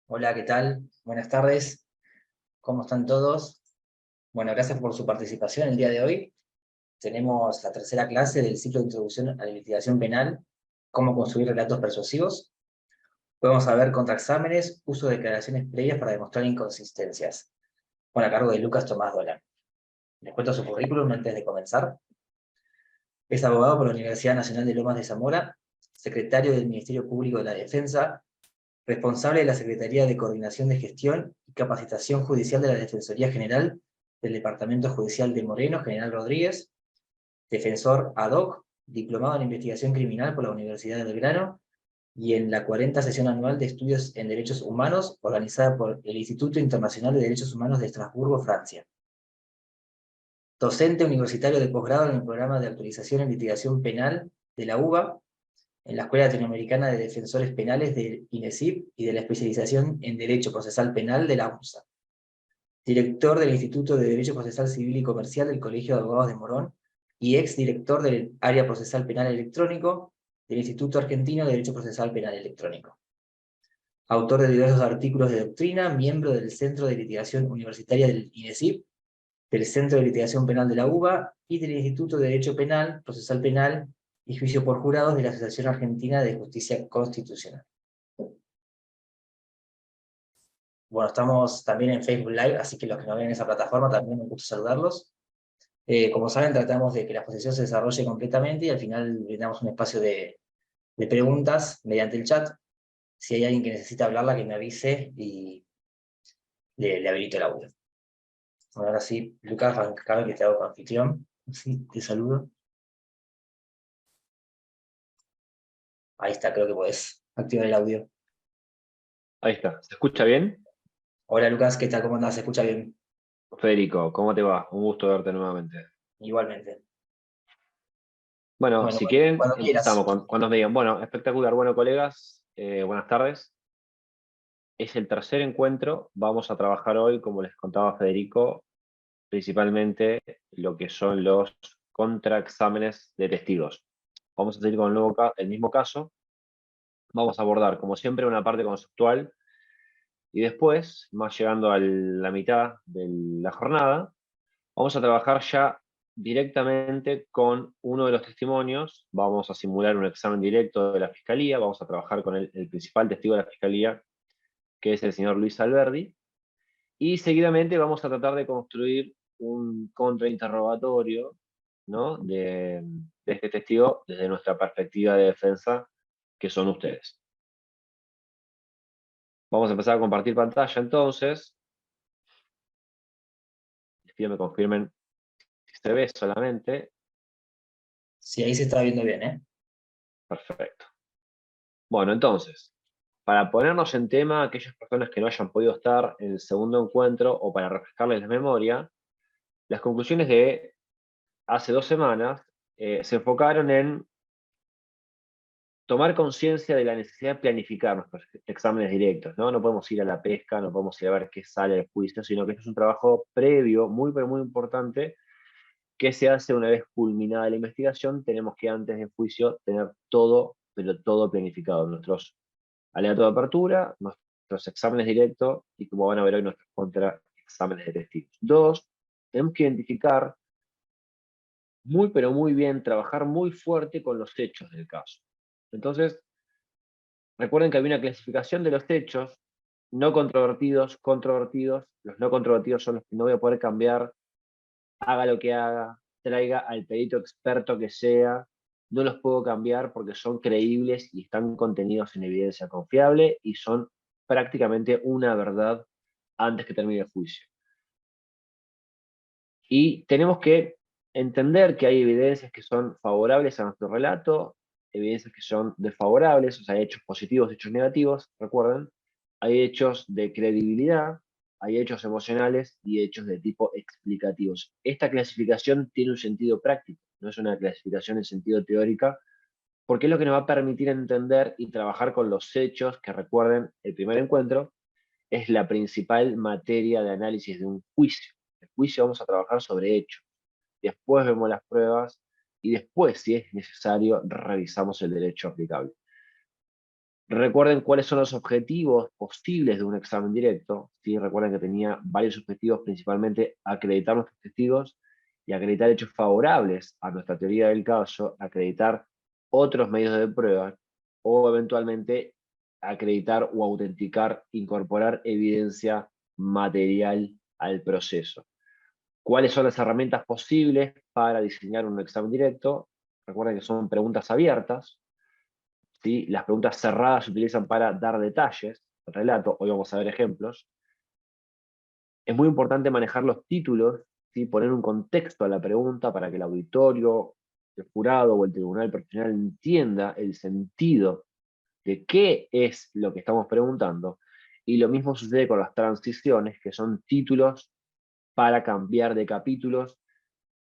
Hola, ¿qué tal? Buenas tardes. ¿Cómo están todos? Bueno, gracias por su participación el día de hoy. Tenemos la tercera clase del ciclo de Introducción a la Investigación Penal, cómo construir relatos persuasivos. Podemos ver contraexámenes, uso de declaraciones previas para demostrar inconsistencias. Bueno, a cargo de Lucas Tomás Dolan. Les cuento su currículum antes de comenzar. Es abogado por la Universidad Nacional de Lomas de Zamora, secretario del Ministerio Público de la Defensa, responsable de la Secretaría de Coordinación de Gestión y Capacitación Judicial de la Defensoría General del Departamento Judicial de Moreno, General Rodríguez, defensor ad hoc, diplomado en Investigación Criminal por la Universidad de Belgrano y en la 40ª sesión anual de estudios en derechos humanos organizada por el Instituto Internacional de Derechos Humanos de Estrasburgo, Francia. Docente universitario de posgrado en el programa de actualización en litigación penal de la UBA, en la Escuela Latinoamericana de Defensores Penales del INESIP y de la especialización en Derecho Procesal Penal de la UNSA. Director del Instituto de Derecho Procesal Civil y Comercial del Colegio de Abogados de Morón y exdirector del Área Procesal Penal Electrónico del Instituto Argentino de Derecho Procesal Penal Electrónico. Autor de diversos artículos de doctrina, miembro del Centro de Litigación Universitaria del INESIP, del Centro de Litigación Penal de la UBA y del Instituto de Derecho Penal, Procesal Penal y Juicio por Jurados de la Asociación Argentina de Justicia Constitucional. Bueno, estamos también en Facebook Live, así que los que no ven en esa plataforma también me gusta saludarlos. Como saben, tratamos de que la exposición se desarrolle completamente y al final brindamos un espacio de preguntas mediante el chat. Si hay alguien que necesita hablarla, que me avise y le habilito el audio. Bueno, ahora sí, Lucas, arrancame que te hago anfitrión. Sí, te saludo. Ahí está, creo que podés activar el audio. Ahí está. ¿Se escucha bien? Hola Lucas, ¿qué tal? ¿Cómo andás? ¿Se escucha bien? Federico, ¿cómo te va? Un gusto verte nuevamente. Igualmente. Bueno, Bueno, si quieren, cuando quieras. empezamos. Cuando me digan, bueno, espectacular. Bueno, colegas, buenas tardes. Es el tercer encuentro. Vamos a trabajar hoy, como les contaba Federico, principalmente lo que son los contraexámenes de testigos. Vamos a seguir con el mismo caso. Vamos a abordar, como siempre, una parte conceptual y después, más llegando a la mitad de la jornada, vamos a trabajar ya directamente con uno de los testimonios. Vamos a simular un examen directo de la Fiscalía. Vamos a trabajar con el principal testigo de la Fiscalía, que es el señor Luis Alberdi. Y seguidamente vamos a tratar de construir un contrainterrogatorio, ¿no?, de este testigo desde nuestra perspectiva de defensa, que son ustedes. Vamos a empezar a compartir pantalla entonces. Les pido que me confirmen si se ve solamente. Sí, ahí se está viendo bien, ¿eh? Perfecto. Bueno, entonces, para ponernos en tema, aquellas personas que no hayan podido estar en el segundo encuentro o para refrescarles la memoria, las conclusiones de hace 2 semanas se enfocaron en tomar conciencia de la necesidad de planificar nuestros exámenes directos, ¿no? No podemos ir a la pesca, no podemos ir a ver qué sale del juicio, sino que esto es un trabajo previo, muy, pero muy importante, que se hace una vez culminada la investigación. Tenemos que antes del juicio tener todo, pero todo planificado. Nuestros aleatos de apertura, nuestros exámenes directos y, como van a ver hoy, nuestros contraexámenes de testigos. 2, tenemos que identificar muy, pero muy bien, trabajar muy fuerte con los hechos del caso. Entonces, recuerden que hay una clasificación de los hechos: no controvertidos, controvertidos. Los no controvertidos son los que no voy a poder cambiar, haga lo que haga, traiga al perito experto que sea, no los puedo cambiar porque son creíbles y están contenidos en evidencia confiable y son prácticamente una verdad antes que termine el juicio. Y tenemos que entender que hay evidencias que son favorables a nuestro relato, evidencias que son desfavorables, o sea, hechos positivos, hechos negativos. Recuerden, hay hechos de credibilidad, hay hechos emocionales y hechos de tipo explicativos. Esta clasificación tiene un sentido práctico, no es una clasificación en sentido teórica, porque es lo que nos va a permitir entender y trabajar con los hechos, que, recuerden, el primer encuentro es la principal materia de análisis de un juicio. el juicio vamos a trabajar sobre hechos. Después vemos las pruebas y después, si es necesario, revisamos el derecho aplicable. Recuerden cuáles son los objetivos posibles de un examen directo. ¿Sí? Recuerden que tenía varios objetivos, principalmente acreditar nuestros testigos y acreditar hechos favorables a nuestra teoría del caso, acreditar otros medios de prueba o eventualmente acreditar o autenticar, incorporar evidencia material al proceso. ¿Cuáles son las herramientas posibles para diseñar un examen directo? Recuerden que son preguntas abiertas. ¿Sí? Las preguntas cerradas se utilizan para dar detalles, relato, hoy vamos a ver ejemplos. Es muy importante manejar los títulos, ¿sí? Poner un contexto a la pregunta para que el auditorio, el jurado o el tribunal profesional entienda el sentido de qué es lo que estamos preguntando. Y lo mismo sucede con las transiciones, que son títulos para cambiar de capítulos,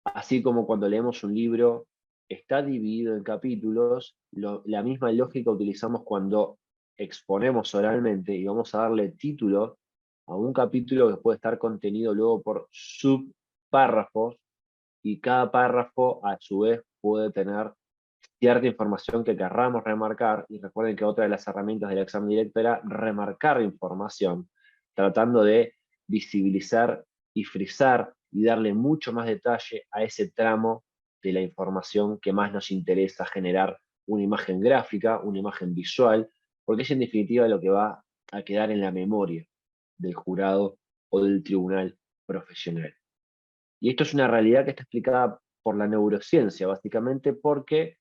así como cuando leemos un libro está dividido en capítulos, la misma lógica utilizamos cuando exponemos oralmente y vamos a darle título a un capítulo que puede estar contenido luego por subpárrafos, y cada párrafo a su vez puede tener cierta información que querramos remarcar, y recuerden que otra de las herramientas del examen directo era remarcar información, tratando de visibilizar y frisar y darle mucho más detalle a ese tramo de la información que más nos interesa generar una imagen gráfica, una imagen visual, porque es en definitiva lo que va a quedar en la memoria del jurado o del tribunal profesional. Y esto es una realidad que está explicada por la neurociencia, básicamente porque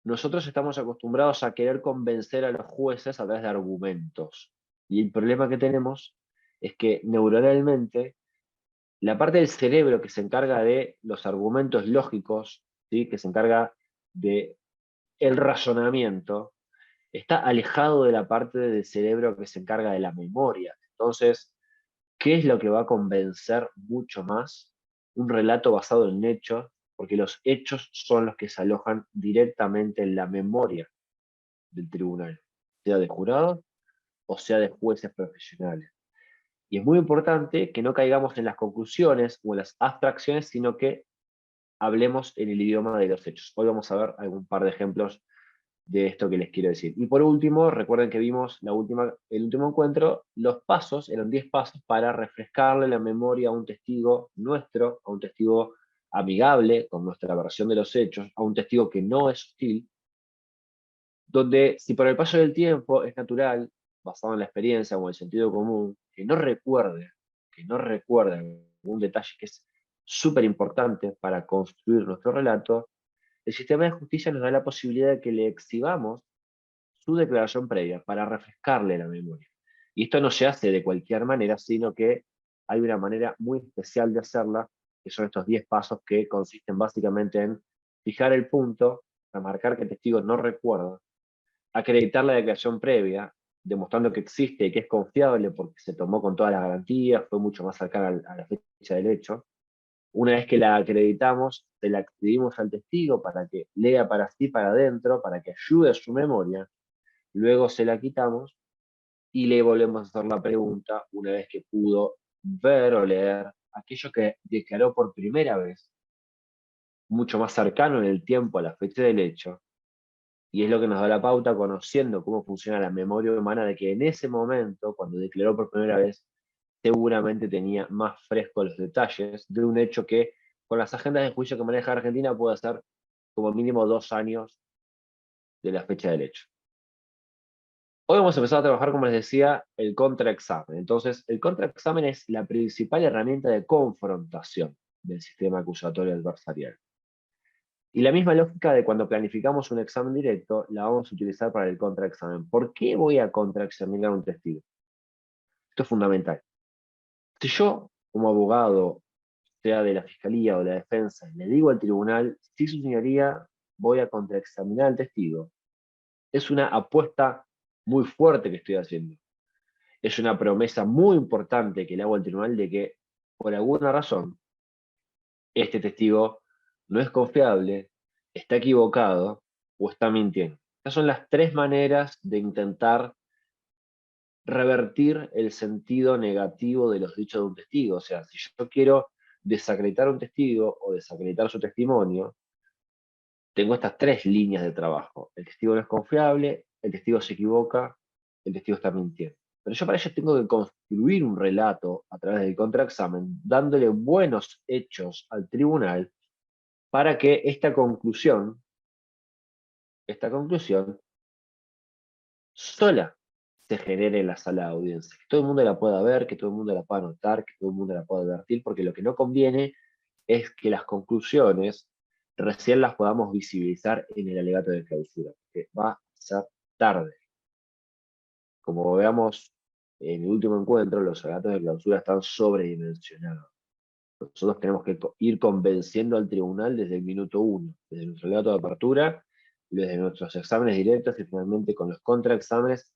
nosotros estamos acostumbrados a querer convencer a los jueces a través de argumentos. Y el problema que tenemos es que neuronalmente, la parte del cerebro que se encarga de los argumentos lógicos, ¿sí? Que se encarga de el razonamiento, está alejado de la parte del cerebro que se encarga de la memoria. Entonces, ¿qué es lo que va a convencer mucho más? Un relato basado en hechos, porque los hechos son los que se alojan directamente en la memoria del tribunal, sea de jurados o sea de jueces profesionales. Y es muy importante que no caigamos en las conclusiones o en las abstracciones, sino que hablemos en el idioma de los hechos. Hoy vamos a ver algún par de ejemplos de esto que les quiero decir. Y por último, recuerden que vimos el último encuentro, los pasos, eran 10 pasos para refrescarle la memoria a un testigo nuestro, a un testigo amigable con nuestra versión de los hechos, a un testigo que no es hostil, donde si por el paso del tiempo es natural, basado en la experiencia o en el sentido común, que no recuerde algún detalle que es súper importante para construir nuestro relato, el sistema de justicia nos da la posibilidad de que le exhibamos su declaración previa para refrescarle la memoria. Y esto no se hace de cualquier manera, sino que hay una manera muy especial de hacerla, que son estos 10 pasos que consisten básicamente en fijar el punto, remarcar que el testigo no recuerda, acreditar la declaración previa, demostrando que existe y que es confiable porque se tomó con todas las garantías, fue mucho más cercana a la fecha del hecho. Una vez que la acreditamos, se la escribimos al testigo para que lea para sí, para adentro, para que ayude a su memoria. Luego se la quitamos y le volvemos a hacer la pregunta una vez que pudo ver o leer aquello que declaró por primera vez, mucho más cercano en el tiempo a la fecha del hecho, y es lo que nos da la pauta, conociendo cómo funciona la memoria humana, de que en ese momento, cuando declaró por primera vez, seguramente tenía más frescos los detalles de un hecho que, con las agendas de juicio que maneja Argentina, puede ser como mínimo 2 años de la fecha del hecho. Hoy vamos a empezar a trabajar, como les decía, el contraexamen. Entonces, el contraexamen es la principal herramienta de confrontación del sistema acusatorio adversarial. Y la misma lógica de cuando planificamos un examen directo, la vamos a utilizar para el contraexamen. ¿Por qué voy a contraexaminar a un testigo? Esto es fundamental. Si yo, como abogado, sea de la fiscalía o de la defensa, le digo al tribunal, sí, su señoría, voy a contraexaminar al testigo, es una apuesta muy fuerte que estoy haciendo. Es una promesa muy importante que le hago al tribunal de que, por alguna razón, este testigo no es confiable, está equivocado o está mintiendo. Estas son las 3 maneras de intentar revertir el sentido negativo de los dichos de un testigo. O sea, si yo quiero desacreditar a un testigo o desacreditar su testimonio, tengo estas tres líneas de trabajo. El testigo no es confiable, el testigo se equivoca, el testigo está mintiendo. Pero yo para ello tengo que construir un relato a través del contraexamen, dándole buenos hechos al tribunal para que esta conclusión sola se genere en la sala de audiencia. Que todo el mundo la pueda ver, que todo el mundo la pueda notar, que todo el mundo la pueda advertir, porque lo que no conviene es que las conclusiones recién las podamos visibilizar en el alegato de clausura, que va a ser tarde. Como veamos en el último encuentro, los alegatos de clausura están sobredimensionados. Nosotros tenemos que ir convenciendo al tribunal desde el minuto 1, desde nuestro alegato de apertura, desde nuestros exámenes directos y finalmente con los contraexámenes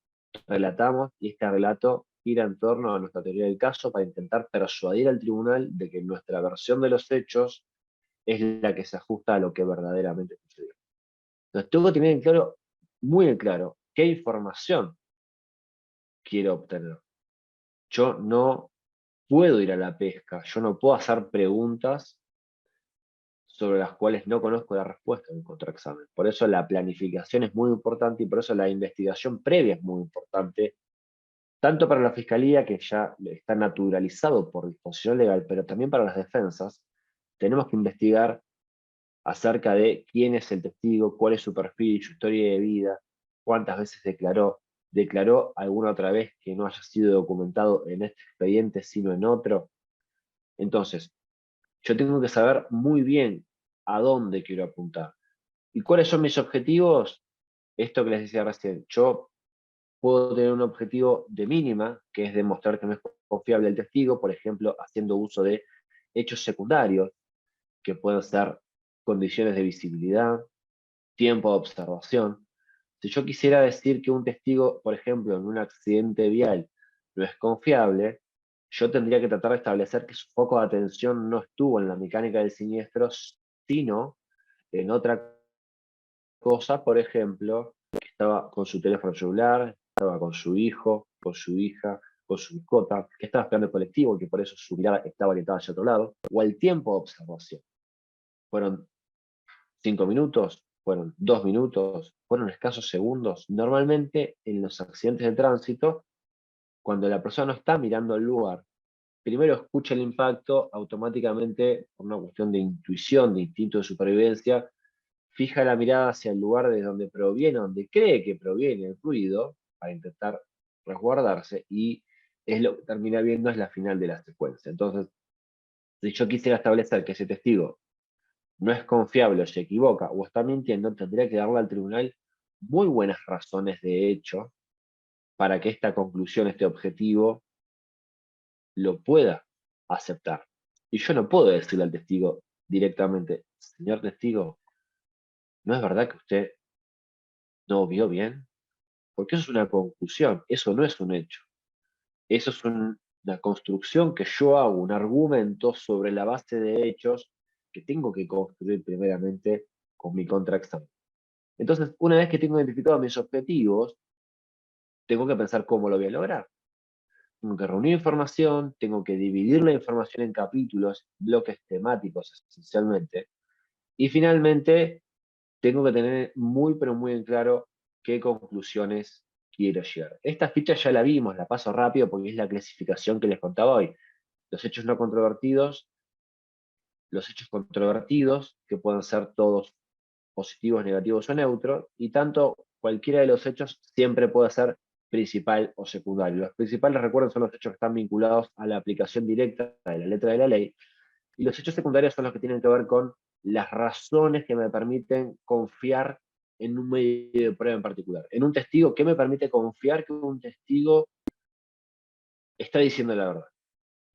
relatamos y este relato gira en torno a nuestra teoría del caso para intentar persuadir al tribunal de que nuestra versión de los hechos es la que se ajusta a lo que verdaderamente sucedió. Entonces tengo que tener en claro, muy en claro, qué información quiero obtener. Yo no puedo ir a la pesca, yo no puedo hacer preguntas sobre las cuales no conozco la respuesta en un contraexamen. Por eso la planificación es muy importante y por eso la investigación previa es muy importante, tanto para la fiscalía, que ya está naturalizado por disposición legal, pero también para las defensas. Tenemos que investigar acerca de quién es el testigo, cuál es su perfil, su historia de vida, cuántas veces declaró alguna otra vez que no haya sido documentado en este expediente, sino en otro. Entonces, yo tengo que saber muy bien a dónde quiero apuntar. ¿Y cuáles son mis objetivos? Esto que les decía recién, yo puedo tener un objetivo de mínima, que es demostrar que no es confiable el testigo, por ejemplo, haciendo uso de hechos secundarios, que pueden ser condiciones de visibilidad, tiempo de observación. Si yo quisiera decir que un testigo, por ejemplo, en un accidente vial no es confiable, yo tendría que tratar de establecer que su foco de atención no estuvo en la mecánica del siniestro, sino en otra cosa, por ejemplo, que estaba con su teléfono celular, estaba con su hijo, con su hija, con su mascota, que estaba esperando el colectivo y que por eso su mirada estaba orientada hacia otro lado, o el tiempo de observación. Fueron 5 minutos, fueron 2 minutos, fueron escasos segundos. Normalmente en los accidentes de tránsito, cuando la persona no está mirando al lugar, primero escucha el impacto, automáticamente, por una cuestión de intuición, de instinto de supervivencia, fija la mirada hacia el lugar de donde proviene, donde cree que proviene el ruido, para intentar resguardarse, y es lo que termina viendo es la final de la secuencia. Entonces, si yo quisiera establecer que ese testigo no es confiable o se equivoca o está mintiendo, tendría que darle al tribunal muy buenas razones de hecho para que esta conclusión, este objetivo, lo pueda aceptar. Y yo no puedo decirle al testigo directamente, señor testigo, ¿no es verdad que usted no vio bien? Porque eso es una conclusión, eso no es un hecho. Eso es una construcción que yo hago, un argumento sobre la base de hechos que tengo que construir primeramente con mi contraexamen. Entonces, una vez que tengo identificado mis objetivos, tengo que pensar cómo lo voy a lograr. Tengo que reunir información, tengo que dividir la información en capítulos, bloques temáticos esencialmente, y finalmente tengo que tener muy pero muy en claro qué conclusiones quiero llegar. Esta ficha ya la vimos, la paso rápido porque es la clasificación que les contaba hoy. Los hechos no controvertidos, los hechos controvertidos, que pueden ser todos positivos, negativos o neutros, y tanto cualquiera de los hechos siempre puede ser principal o secundario. Los principales, recuerden, son los hechos que están vinculados a la aplicación directa de la letra de la ley, y los hechos secundarios son los que tienen que ver con las razones que me permiten confiar en un medio de prueba en particular. En un testigo, ¿qué me permite confiar que un testigo está diciendo la verdad?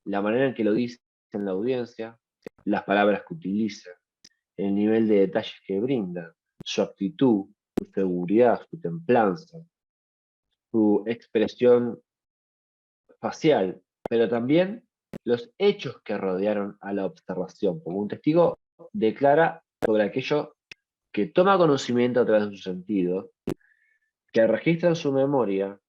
La manera en que lo dice en la audiencia, las palabras que utiliza, el nivel de detalles que brinda, su actitud, su seguridad, su templanza, su expresión facial, pero también los hechos que rodearon a la observación. Porque un testigo declara sobre aquello que toma conocimiento a través de sus sentidos, que registra en su memoria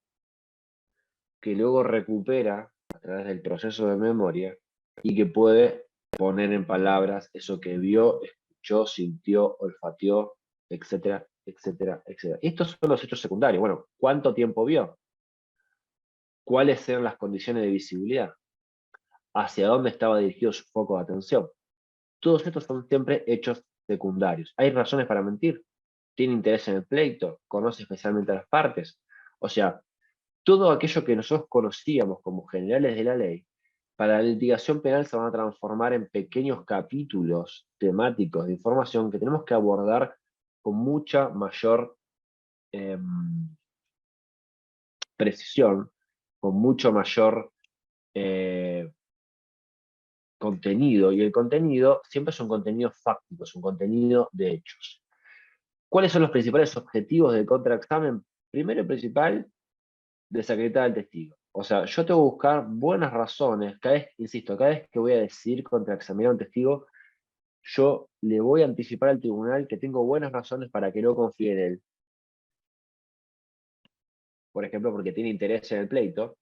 que luego recupera a través del proceso de memoria y que puede poner en palabras eso que vio, escuchó, sintió, olfateó, etcétera, etcétera, etcétera. Estos son los hechos secundarios. Bueno, ¿cuánto tiempo vio? ¿Cuáles eran las condiciones de visibilidad? ¿Hacia dónde estaba dirigido su foco de atención? Todos estos son siempre hechos secundarios. ¿Hay razones para mentir? ¿Tiene interés en el pleito? ¿Conoce especialmente a las partes? O sea, todo aquello que nosotros conocíamos como generales de la ley, para la litigación penal se van a transformar en pequeños capítulos temáticos de información que tenemos que abordar con mucha mayor precisión, con mucho mayor eh, contenido, y el contenido siempre es un contenido fáctico, es un contenido de hechos. ¿Cuáles son los principales objetivos del contraexamen? Primero y principal, desacreditar al testigo. O sea, yo tengo que buscar buenas razones, insisto, cada vez que voy a decidir contraexaminar a un testigo, yo le voy a anticipar al tribunal que tengo buenas razones para que no confíe en él. Por ejemplo, porque tiene interés en el pleito,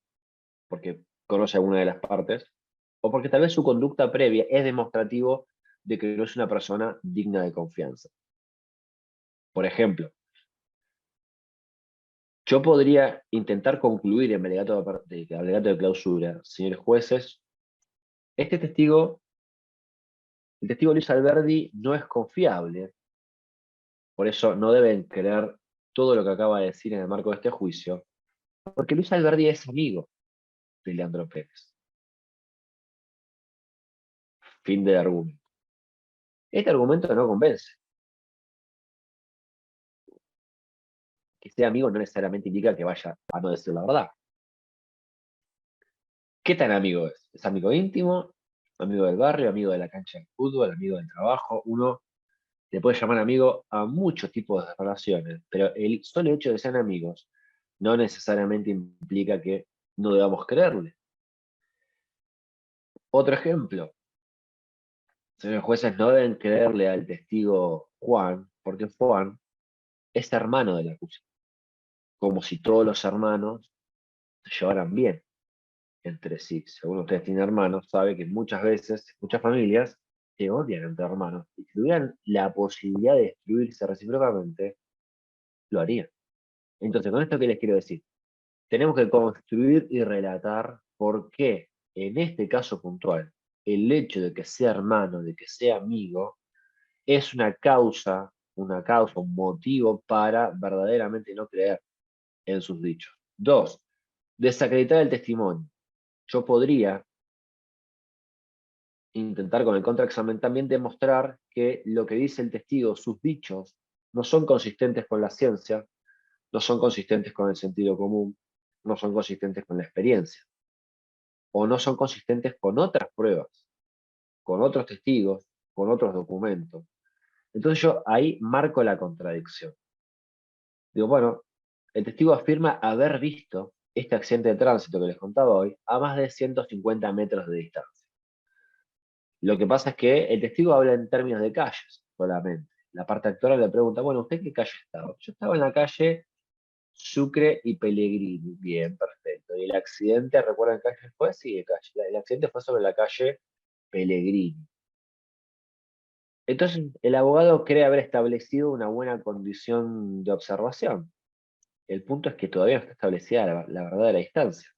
porque conoce a alguna de las partes, o porque tal vez su conducta previa es demostrativo de que no es una persona digna de confianza. Por ejemplo, yo podría intentar concluir en mi alegato de clausura, señores jueces, este testigo, el testigo Luis Alberdi no es confiable, por eso no deben creer todo lo que acaba de decir en el marco de este juicio, porque Luis Alberdi es amigo de Leandro Pérez. Fin del argumento. Este argumento no convence. Que sea amigo no necesariamente indica que vaya a no decir la verdad. ¿Qué tan amigo es? ¿Es amigo íntimo? ¿Amigo del barrio? ¿Amigo de la cancha de fútbol? ¿Amigo del trabajo? Uno le puede llamar amigo a muchos tipos de relaciones, pero el solo hecho de ser amigos no necesariamente implica que no debamos creerle. Otro ejemplo, señores jueces, no deben creerle al testigo Juan, porque Juan es hermano del acusado, como si todos los hermanos se llevaran bien entre sí. Según ustedes tienen hermanos, sabe que muchas veces, muchas familias se odian entre hermanos, y si tuvieran la posibilidad de destruirse recíprocamente, lo harían. Entonces, ¿con esto qué les quiero decir? Tenemos que construir y relatar por qué, en este caso puntual, el hecho de que sea hermano, de que sea amigo, es un motivo para verdaderamente no creer en sus dichos. Dos, desacreditar el testimonio. Yo podría intentar con el contraexamen también demostrar que lo que dice el testigo, sus dichos, no son consistentes con la ciencia, no son consistentes con el sentido común, no son consistentes con la experiencia, o no son consistentes con otras pruebas, con otros testigos, con otros documentos. Entonces yo ahí marco la contradicción. Digo, bueno, el testigo afirma haber visto este accidente de tránsito que les contaba hoy a más de 150 metros de distancia. Lo que pasa es que el testigo habla en términos de calles solamente. La parte actora le pregunta, bueno, ¿usted qué calle estaba? Yo estaba en la calle Sucre y Pellegrini. Bien, perfecto. ¿Y el accidente, recuerdan qué calle fue? Sí, el accidente fue sobre la calle Pellegrini. Entonces, el abogado cree haber establecido una buena condición de observación. El punto es que todavía no está establecida la verdadera distancia.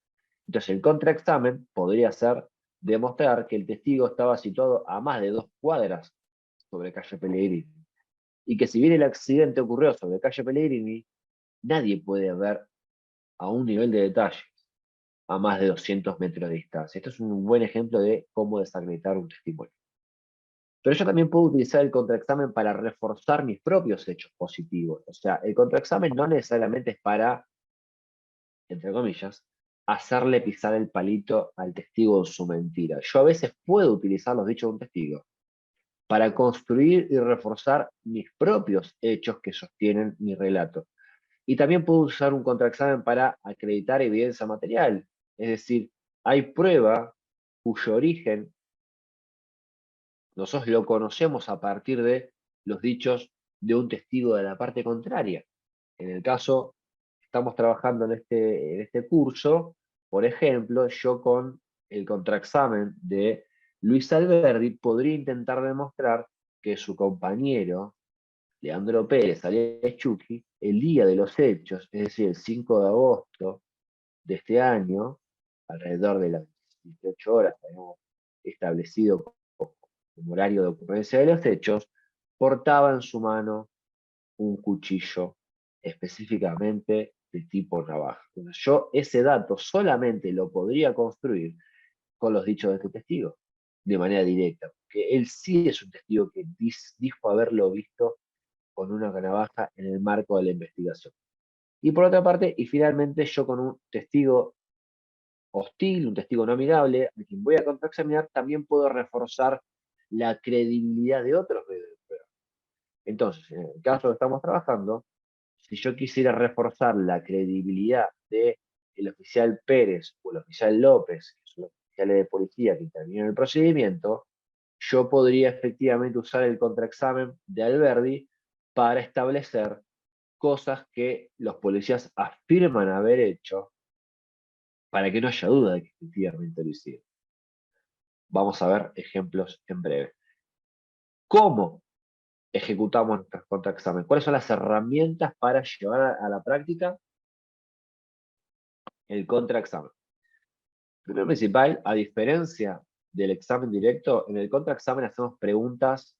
Entonces, el contraexamen podría ser demostrar que el testigo estaba situado a más de 2 cuadras sobre calle Pellegrini. Y que si bien el accidente ocurrió sobre calle Pellegrini, nadie puede ver a un nivel de detalle a más de 200 metros de distancia. Esto es un buen ejemplo de cómo desacreditar un testimonio. Pero yo también puedo utilizar el contraexamen para reforzar mis propios hechos positivos. O sea, el contraexamen no necesariamente es para, entre comillas, hacerle pisar el palito al testigo en su mentira. Yo a veces puedo utilizar los dichos de un testigo para construir y reforzar mis propios hechos que sostienen mi relato. Y también puedo usar un contraexamen para acreditar evidencia material. Es decir, hay prueba cuyo origen nosotros lo conocemos a partir de los dichos de un testigo de la parte contraria. En el caso, estamos trabajando en este curso Por ejemplo, yo con el contraexamen de Luis Alberdi podría intentar demostrar que su compañero, Leandro Pérez, alias Chucky, el día de los hechos, es decir, el 5 de agosto de este año, alrededor de las 18 horas que habíamos establecido como horario de ocurrencia de los hechos, portaba en su mano un cuchillo específicamente de tipo navaja. Entonces, yo ese dato solamente lo podría construir con los dichos de este testigo, de manera directa, porque él sí es un testigo que dijo haberlo visto con una navaja en el marco de la investigación. Y por otra parte, y finalmente yo con un testigo hostil, un testigo no amigable, a quien voy a contraexaminar, también puedo reforzar la credibilidad de otros medios de prueba. Entonces, en el caso que estamos trabajando, si yo quisiera reforzar la credibilidad del oficial Pérez o el oficial López, que son los oficiales de policía que intervienen en el procedimiento, yo podría efectivamente usar el contraexamen de Alberdi para establecer cosas que los policías afirman haber hecho para que no haya duda de que efectivamente lo hicieron. Vamos a ver ejemplos en breve. ¿Cómo ejecutamos nuestros contraexámenes? ¿Cuáles son las herramientas para llevar a la práctica el contraexamen? Primero principal, a diferencia del examen directo, en el contraexamen hacemos preguntas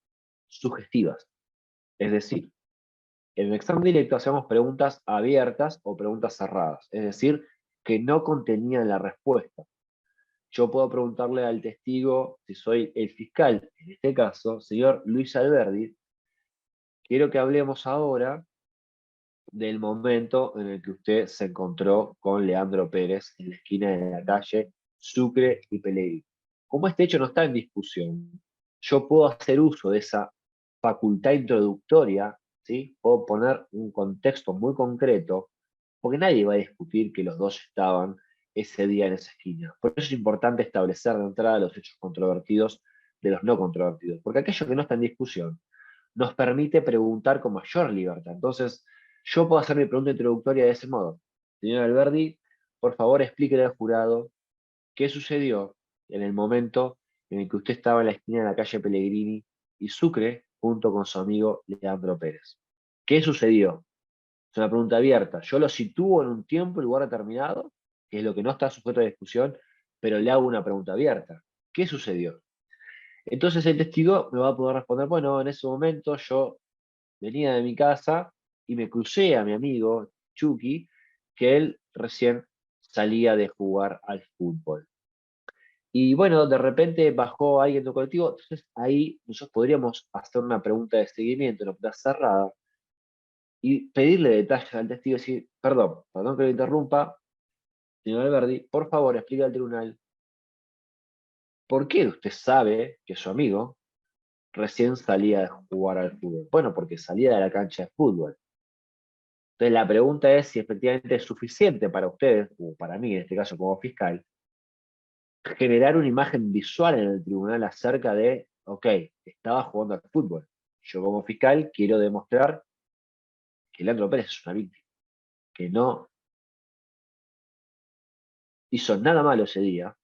sugestivas. Es decir, en el examen directo hacemos preguntas abiertas o preguntas cerradas. Es decir, que no contenían la respuesta. Yo puedo preguntarle al testigo, si soy el fiscal, en este caso, señor Luis Alberdi, quiero que hablemos ahora del momento en el que usted se encontró con Leandro Pérez en la esquina de la calle Sucre y Pellegrini. Como este hecho no está en discusión, yo puedo hacer uso de esa facultad introductoria, ¿sí? Puedo poner un contexto muy concreto, porque nadie va a discutir que los dos estaban ese día en esa esquina. Por eso es importante establecer de entrada los hechos controvertidos de los no controvertidos, porque aquello que no está en discusión nos permite preguntar con mayor libertad. Entonces, yo puedo hacer mi pregunta introductoria de ese modo. Señor Alberdi, por favor explíquele al jurado qué sucedió en el momento en el que usted estaba en la esquina de la calle Pellegrini y Sucre junto con su amigo Leandro Pérez. ¿Qué sucedió? Es una pregunta abierta. Yo lo sitúo en un tiempo y lugar determinado, que es lo que no está sujeto a discusión, pero le hago una pregunta abierta. ¿Qué sucedió? Entonces el testigo me va a poder responder, bueno, en ese momento yo venía de mi casa y me crucé a mi amigo Chucky, que él recién salía de jugar al fútbol. Y bueno, de repente bajó alguien del colectivo, entonces ahí nosotros podríamos hacer una pregunta de seguimiento, una pregunta cerrada, y pedirle detalles al testigo y decir, perdón que lo interrumpa, señor Alberdi, por favor explique al tribunal por qué usted sabe que su amigo recién salía de jugar al fútbol. Bueno, porque salía de la cancha de fútbol. Entonces la pregunta es si efectivamente es suficiente para ustedes, o para mí en este caso como fiscal, generar una imagen visual en el tribunal acerca de, ok, estaba jugando al fútbol. Yo como fiscal quiero demostrar que Leandro Pérez es una víctima, que no hizo nada malo ese día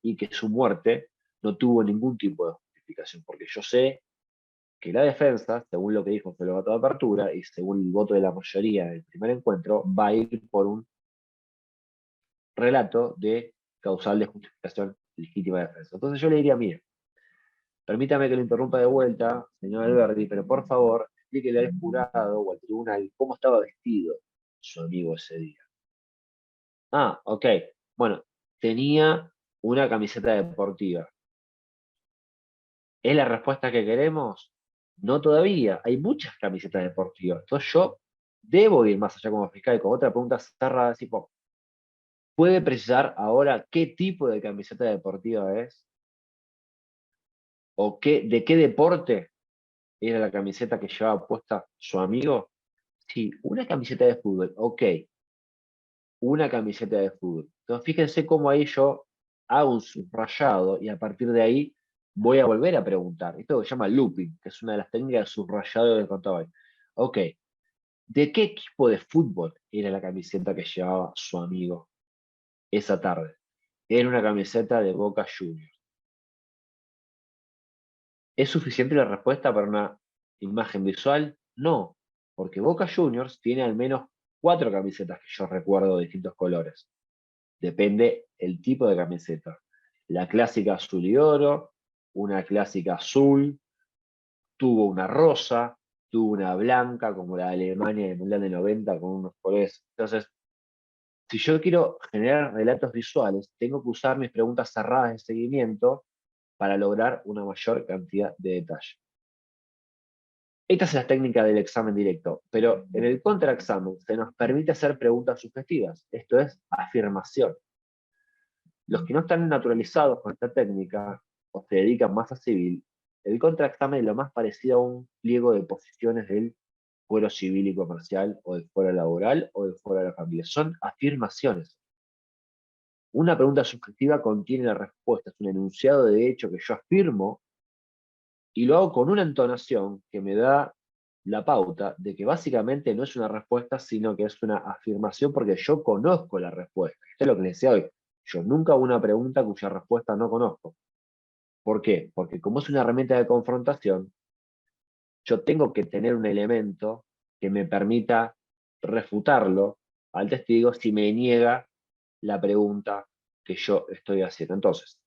y que su muerte no tuvo ningún tipo de justificación, porque yo sé que la defensa, según lo que dijo el voto de apertura y según el voto de la mayoría en el primer encuentro, va a ir por un relato de causal de justificación legítima de defensa. Entonces yo le diría, mire, permítame que lo interrumpa de vuelta, señor Alberdi, pero por favor, explíquele al jurado o al tribunal cómo estaba vestido su amigo ese día. Ah, ok. Bueno, tenía una camiseta deportiva. ¿Es la respuesta que queremos? No todavía. Hay muchas camisetas deportivas. Entonces yo debo ir más allá como fiscal con otra pregunta cerrada, tipo, ¿puede precisar ahora qué tipo de camiseta deportiva es? ¿O de qué deporte era la camiseta que llevaba puesta su amigo? Sí, una camiseta de fútbol, ok, una camiseta de fútbol. Entonces fíjense cómo ahí yo hago un subrayado y a partir de ahí voy a volver a preguntar. Esto se llama looping, que es una de las técnicas de subrayado que contaba ahí. Ok, ¿de qué equipo de fútbol era la camiseta que llevaba su amigo? esa tarde? Era una camiseta de Boca Juniors. ¿Es suficiente la respuesta para una imagen visual? No, porque Boca Juniors tiene al menos 4 camisetas que yo recuerdo de distintos colores. Depende el tipo de camiseta. La clásica azul y oro, una clásica azul, tuvo una rosa, tuvo una blanca como la de Alemania en el Mundial de 90 con unos colores. Entonces, si yo quiero generar relatos visuales, tengo que usar mis preguntas cerradas de seguimiento para lograr una mayor cantidad de detalle. Esta es la técnica del examen directo, pero en el contraexamen se nos permite hacer preguntas sugestivas, esto es, afirmación. Los que no están naturalizados con esta técnica o se dedican más a civil, el contraexamen es lo más parecido a un pliego de posiciones del fuero civil y comercial, o del fuero laboral, o del fuero de la familia. Son afirmaciones. Una pregunta sugestiva contiene la respuesta, es un enunciado de hecho que yo afirmo y lo hago con una entonación que me da la pauta de que básicamente no es una respuesta, sino que es una afirmación porque yo conozco la respuesta. Esto es lo que les decía hoy. Yo nunca hago una pregunta cuya respuesta no conozco. ¿Por qué? Porque como es una herramienta de confrontación, yo tengo que tener un elemento que me permita refutarlo al testigo si me niega la pregunta que yo estoy haciendo. Entonces,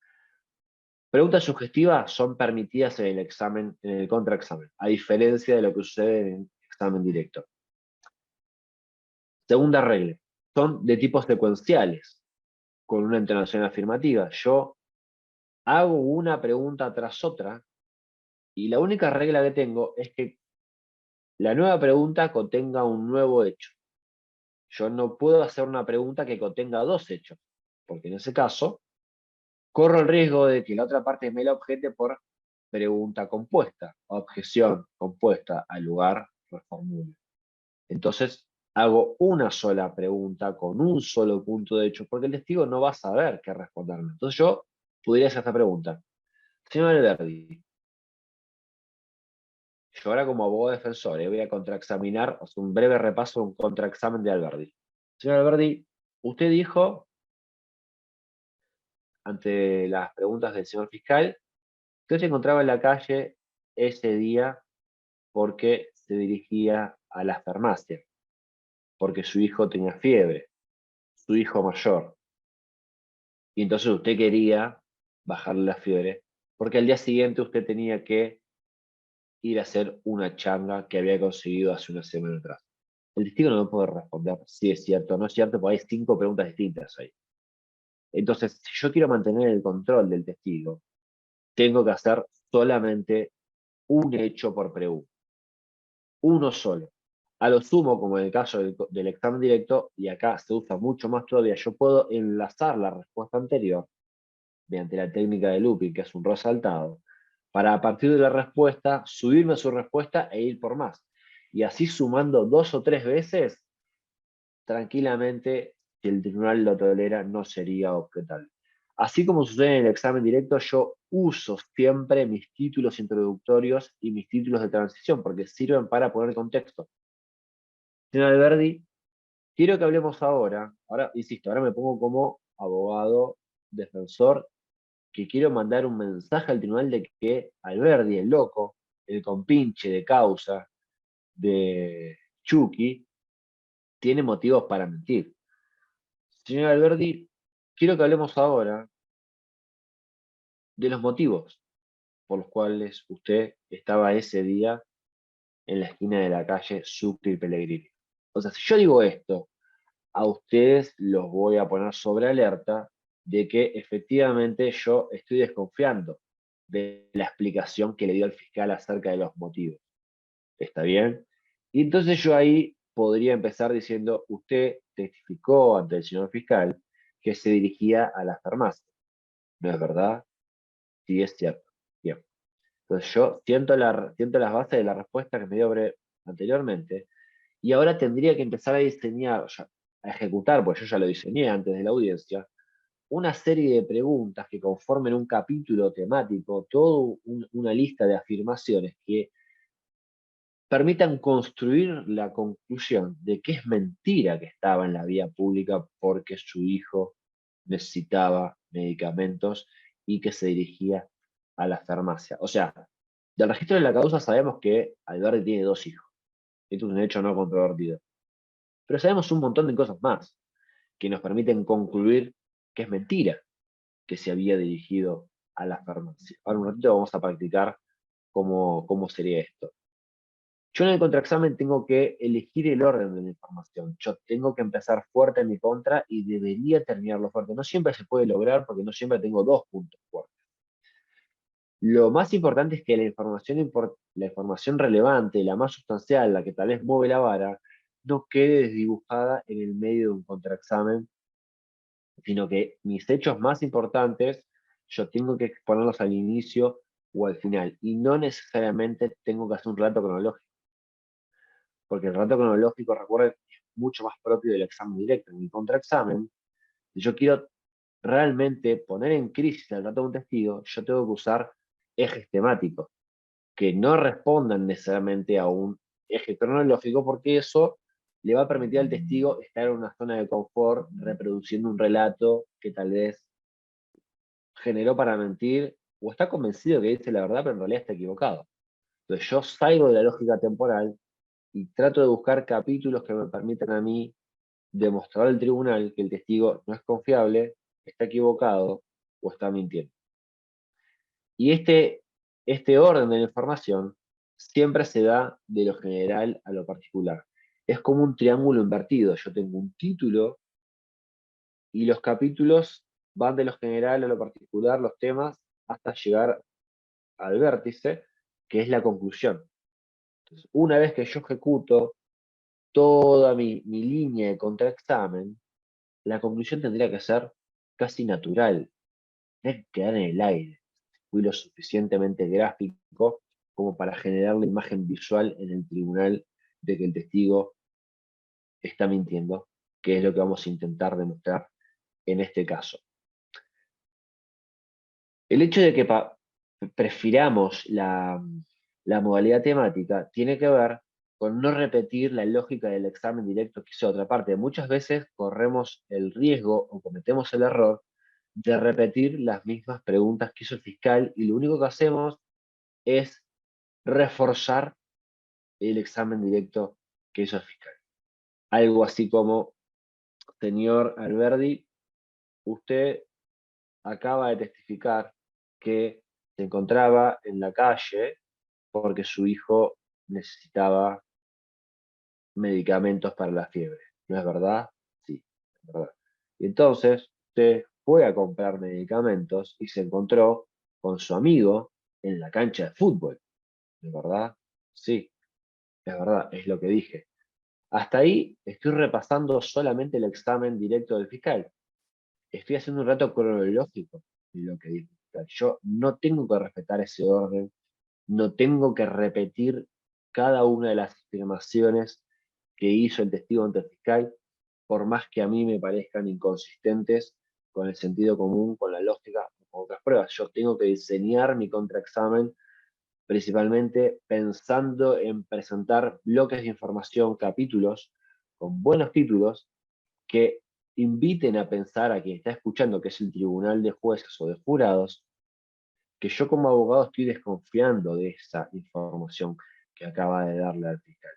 preguntas sugestivas son permitidas en el examen, en el contraexamen, a diferencia de lo que sucede en el examen directo. Segunda regla, son de tipos secuenciales, con una entonación afirmativa. Yo hago una pregunta tras otra y la única regla que tengo es que la nueva pregunta contenga un nuevo hecho. Yo no puedo hacer una pregunta que contenga 2 hechos, porque en ese caso corro el riesgo de que la otra parte me la objete por pregunta compuesta, objeción compuesta, al lugar reformulo. Entonces, hago una sola pregunta con un solo punto de hecho, porque el testigo no va a saber qué responderme. Entonces yo podría hacer esta pregunta. Señor Alberdi, yo ahora como abogado defensor voy a contraexaminar, o sea, un breve repaso de un contraexamen de Alberdi. Señor Alberdi, usted dijo, ante las preguntas del señor fiscal, que se encontraba en la calle ese día porque se dirigía a la farmacia, porque su hijo tenía fiebre, su hijo mayor. Y entonces usted quería bajarle la fiebre, porque al día siguiente usted tenía que ir a hacer una changa que había conseguido hace una semana atrás. El testigo no me puede responder si es cierto o no es cierto, porque hay 5 preguntas distintas ahí. Entonces, si yo quiero mantener el control del testigo, tengo que hacer solamente un hecho por pregunta. Uno solo. A lo sumo, como en el caso del examen directo, y acá se usa mucho más todavía, yo puedo enlazar la respuesta anterior mediante la técnica de looping, que es un resaltado, para a partir de la respuesta subirme a su respuesta e ir por más. Y así sumando 2 o 3 veces, tranquilamente, si el tribunal lo tolera, no sería objetable. Así como sucede en el examen directo, yo uso siempre mis títulos introductorios y mis títulos de transición, porque sirven para poner contexto. Señor Alberdi, quiero que hablemos ahora, insisto, ahora me pongo como abogado defensor, que quiero mandar un mensaje al tribunal de que Alberdi, el loco, el compinche de causa de Chucky, tiene motivos para mentir. Señor Alberdi, quiero que hablemos ahora de los motivos por los cuales usted estaba ese día en la esquina de la calle Sucre y Pellegrini. O sea, si yo digo esto, a ustedes los voy a poner sobre alerta de que efectivamente yo estoy desconfiando de la explicación que le dio el fiscal acerca de los motivos. ¿Está bien? Y entonces yo ahí podría empezar diciendo, usted testificó ante el señor fiscal que se dirigía a la farmacia. ¿No es verdad? Sí, es cierto. Bien. Entonces yo siento las bases de la respuesta que me dio anteriormente, y ahora tendría que empezar a diseñar, a ejecutar, pues yo ya lo diseñé antes de la audiencia, una serie de preguntas que conformen un capítulo temático, toda una lista de afirmaciones que permitan construir la conclusión de que es mentira que estaba en la vía pública porque su hijo necesitaba medicamentos y que se dirigía a la farmacia. O sea, del registro de la causa sabemos que Alberti tiene 2 hijos. Esto es un hecho no controvertido. Pero sabemos un montón de cosas más que nos permiten concluir que es mentira que se había dirigido a la farmacia. Ahora un ratito vamos a practicar cómo sería esto. Yo en el contraexamen tengo que elegir el orden de la información. Yo tengo que empezar fuerte en mi contra y debería terminarlo fuerte. No siempre se puede lograr porque no siempre tengo 2 puntos fuertes. Lo más importante es que la información relevante, la más sustancial, la que tal vez mueve la vara, no quede desdibujada en el medio de un contraexamen, sino que mis hechos más importantes yo tengo que exponerlos al inicio o al final. Y no necesariamente tengo que hacer un relato cronológico, porque el relato cronológico, recuerden, es mucho más propio del examen directo. En mi contraexamen, si yo quiero realmente poner en crisis el relato de un testigo, yo tengo que usar ejes temáticos que no respondan necesariamente a un eje cronológico, porque eso le va a permitir al testigo estar en una zona de confort, reproduciendo un relato que tal vez generó para mentir, o está convencido que dice la verdad, pero en realidad está equivocado. Entonces yo salgo de la lógica temporal y trato de buscar capítulos que me permitan a mí demostrar al tribunal que el testigo no es confiable, está equivocado o está mintiendo. Y este orden de la información siempre se da de lo general a lo particular. Es como un triángulo invertido. Yo tengo un título y los capítulos van de lo general a lo particular, los temas, hasta llegar al vértice, que es la conclusión. Entonces, una vez que yo ejecuto toda mi línea de contraexamen, la conclusión tendría que ser casi natural, tendría que quedar en el aire. Fui lo suficientemente gráfico como para generar la imagen visual en el tribunal de que el testigo está mintiendo, que es lo que vamos a intentar demostrar en este caso. El hecho de que prefiramos la modalidad temática tiene que ver con no repetir la lógica del examen directo que hizo otra parte. Muchas veces corremos el riesgo o cometemos el error de repetir las mismas preguntas que hizo el fiscal y lo único que hacemos es reforzar el examen directo que hizo el fiscal. Algo así como, señor Alberdi, usted acaba de testificar que se encontraba en la calle porque su hijo necesitaba medicamentos para la fiebre. ¿No es verdad? Sí, es verdad. Y entonces usted fue a comprar medicamentos y se encontró con su amigo en la cancha de fútbol. ¿No es verdad? Sí, es verdad, es lo que dije. Hasta ahí estoy repasando solamente el examen directo del fiscal. Estoy haciendo un rato cronológico de lo que dijo el fiscal. Yo no tengo que respetar ese orden, no tengo que repetir cada una de las afirmaciones que hizo el testigo ante el fiscal, por más que a mí me parezcan inconsistentes con el sentido común, con la lógica, con otras pruebas. Yo tengo que diseñar mi contraexamen principalmente pensando en presentar bloques de información, capítulos, con buenos títulos, que inviten a pensar a quien está escuchando, que es el tribunal de jueces o de jurados, que yo como abogado estoy desconfiando de esa información que acaba de darle al fiscal.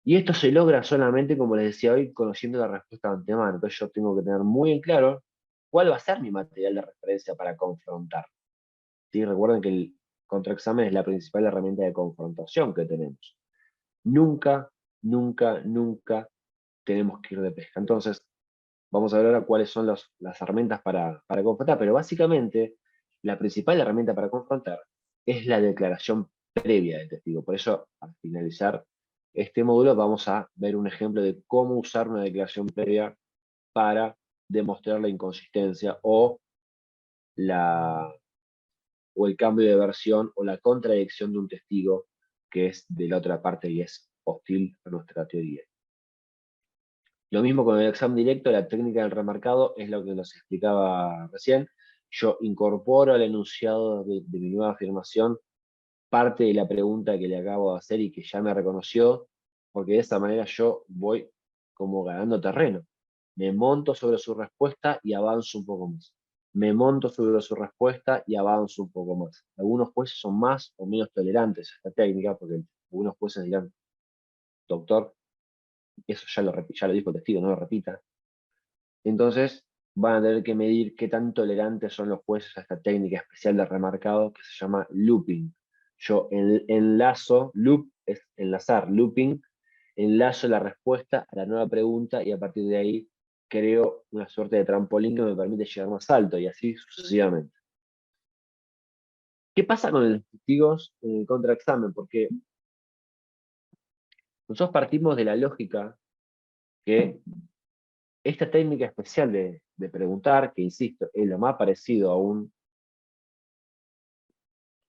Y esto se logra solamente, como les decía hoy, conociendo la respuesta de antemano. Entonces yo tengo que tener muy en claro cuál va a ser mi material de referencia para confrontar. ¿Sí? Recuerden que el contraexamen es la principal herramienta de confrontación que tenemos. Nunca, nunca, nunca tenemos que ir de pesca. Entonces, vamos a ver ahora cuáles son las herramientas para confrontar, pero básicamente la principal herramienta para confrontar es la declaración previa del testigo. Por eso, al finalizar este módulo, vamos a ver un ejemplo de cómo usar una declaración previa para demostrar la inconsistencia la, o el cambio de versión o la contradicción de un testigo que es de la otra parte y es hostil a nuestra teoría. Lo mismo con el examen directo, la técnica del remarcado es lo que nos explicaba recién. Yo incorporo al enunciado de mi nueva afirmación parte de la pregunta que le acabo de hacer y que ya me reconoció, porque de esa manera yo voy como ganando terreno. Me monto sobre su respuesta y avanzo un poco más. Me monto sobre su respuesta y avanzo un poco más. Algunos jueces son más o menos tolerantes a esta técnica, porque algunos jueces dirán, doctor, eso ya lo dijo el testigo, no lo repita. Entonces van a tener que medir qué tan tolerantes son los jueces a esta técnica especial de remarcado que se llama looping. Yo enlazo, loop es enlazar, looping, enlazo la respuesta a la nueva pregunta y a partir de ahí creo una suerte de trampolín que me permite llegar más alto y así sucesivamente. ¿Qué pasa con los testigos en el contraexamen? Porque nosotros partimos de la lógica que esta técnica especial de preguntar, que insisto, es lo más parecido a un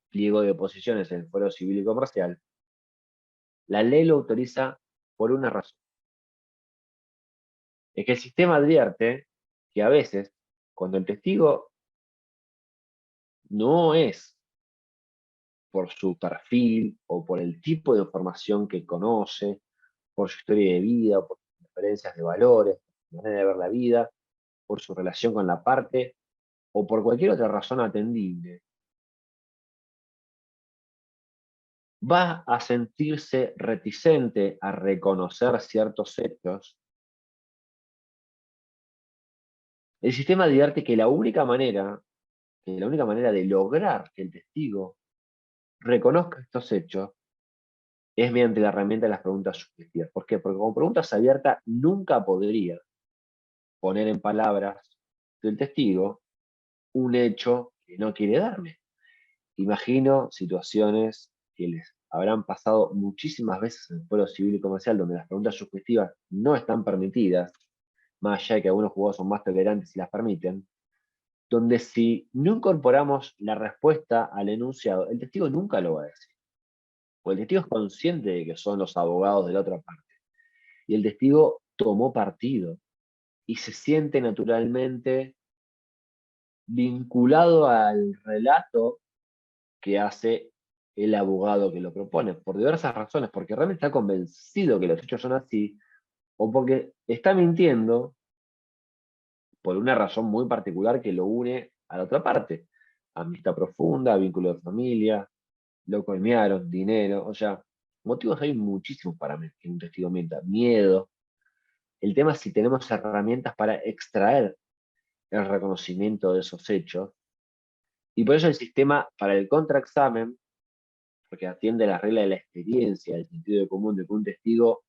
pliego de oposiciones en el Fuero Civil y Comercial, la ley lo autoriza por una razón. Es que el sistema advierte que a veces, cuando el testigo no es por su perfil o por el tipo de información que conoce, por su historia de vida, o por sus preferencias de valores, su manera de ver la vida, por su relación con la parte, o por cualquier otra razón atendible, va a sentirse reticente a reconocer ciertos hechos. El sistema advierte que la única manera de lograr que el testigo reconozca estos hechos es mediante la herramienta de las preguntas sugestivas. ¿Por qué? Porque como preguntas abiertas nunca podría poner en palabras del testigo un hecho que no quiere darme. Imagino situaciones que les habrán pasado muchísimas veces en el Fuero Civil y Comercial donde las preguntas sugestivas no están permitidas, más allá de que algunos jugadores son más tolerantes y las permiten, donde si no incorporamos la respuesta al enunciado, el testigo nunca lo va a decir. O el testigo es consciente de que son los abogados de la otra parte. Y el testigo tomó partido y se siente naturalmente vinculado al relato que hace el abogado que lo propone, por diversas razones, porque realmente está convencido que los hechos son así, o porque está mintiendo por una razón muy particular que lo une a la otra parte. Amistad profunda, vínculo de familia, lo colmearon, dinero, o sea, motivos hay muchísimos para que un testigo mienta. Miedo. El tema es si tenemos herramientas para extraer el reconocimiento de esos hechos. Y por eso el sistema para el contraexamen, porque atiende la regla de la experiencia, el sentido común de que un testigo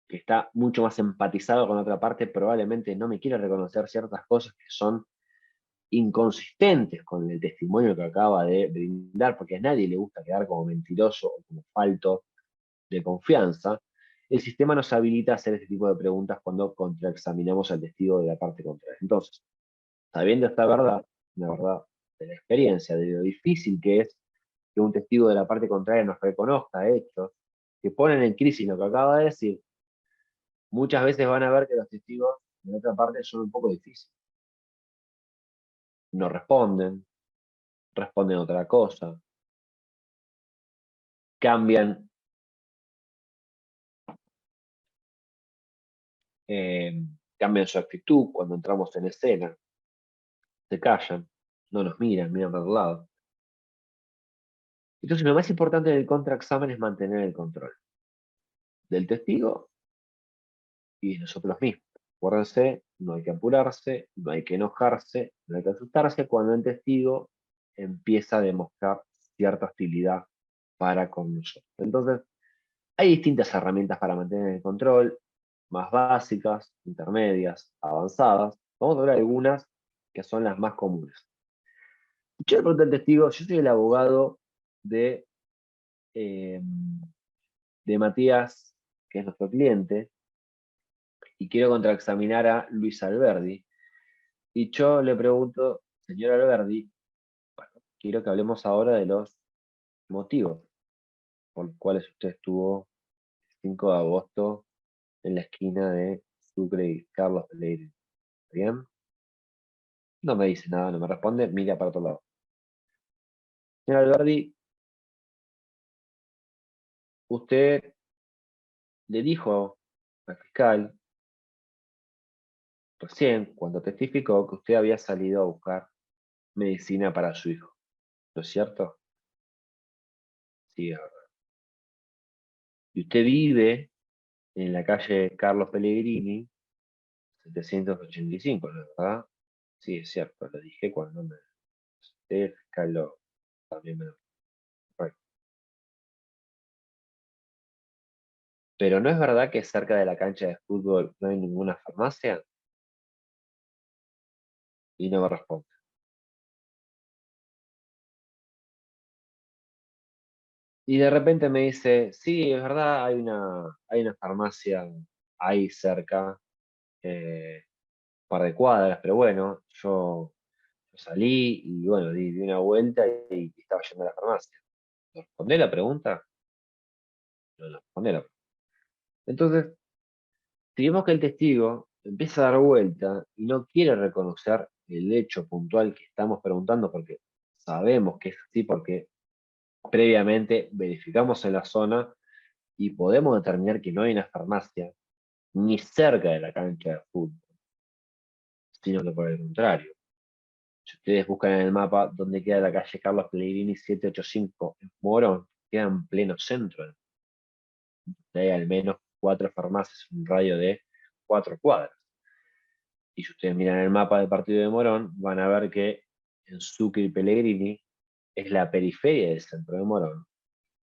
que está mucho más empatizado con otra parte probablemente no me quiere reconocer ciertas cosas que son inconsistentes con el testimonio que acaba de brindar, porque a nadie le gusta quedar como mentiroso o como falto de confianza. El sistema nos habilita a hacer este tipo de preguntas cuando contraexaminamos al testigo de la parte contraria. Entonces, sabiendo esta verdad, una verdad de la experiencia, de lo difícil que es que un testigo de la parte contraria nos reconozca hechos que ponen en crisis lo que acaba de decir, muchas veces van a ver que los testigos de la otra parte son un poco difíciles. No responden, responden otra cosa, cambian, eh, cambian su actitud cuando entramos en escena, se callan, no nos miran, miran para otro lado. Entonces lo más importante del contraexamen es mantener el control del testigo y de nosotros mismos. Acuérdense, no hay que apurarse, no hay que enojarse, no hay que asustarse cuando el testigo empieza a demostrar cierta hostilidad para con nosotros. Entonces, hay distintas herramientas para mantener el control, más básicas, intermedias, avanzadas. Vamos a ver algunas que son las más comunes. Yo le pregunté al testigo, yo soy el abogado de, eh, de Matías, que es nuestro cliente, y quiero contraexaminar a Luis Alberdi. Y yo le pregunto, señor Alberdi, bueno, quiero que hablemos ahora de los motivos por los cuales usted estuvo el 5 de agosto en la esquina de Sucre y Carlos de Leire. ¿Bien? No me dice nada, no me responde, mira para otro lado. Señor Alberdi, usted le dijo al fiscal recién cuando testificó que usted había salido a buscar medicina para su hijo. ¿No es cierto? Sí, es verdad. Y usted vive en la calle Carlos Pellegrini, 785, ¿no es verdad? Sí, es cierto, lo dije cuando el fiscal también me lo correcto. Pero ¿no es verdad que cerca de la cancha de fútbol no hay ninguna farmacia? Y no me responde. Y de repente me dice, sí, es verdad, hay una farmacia ahí cerca, un par de cuadras, pero bueno, yo salí y bueno, di una vuelta y estaba yendo a la farmacia. ¿Le respondí la pregunta? No le respondí la pregunta. Entonces, si vemos que el testigo empieza a dar vuelta y no quiere reconocer el hecho puntual que estamos preguntando, porque sabemos que es así, porque previamente verificamos en la zona y podemos determinar que no hay una farmacia ni cerca de la cancha de fútbol, sino que por el contrario. Si ustedes buscan en el mapa dónde queda la calle Carlos Pellegrini 785 en Morón, queda en pleno centro. Hay al menos 4 farmacias en un radio de 4 cuadras. Y si ustedes miran el mapa del partido de Morón, van a ver que en Sucre y Pellegrini es la periferia del centro de Morón.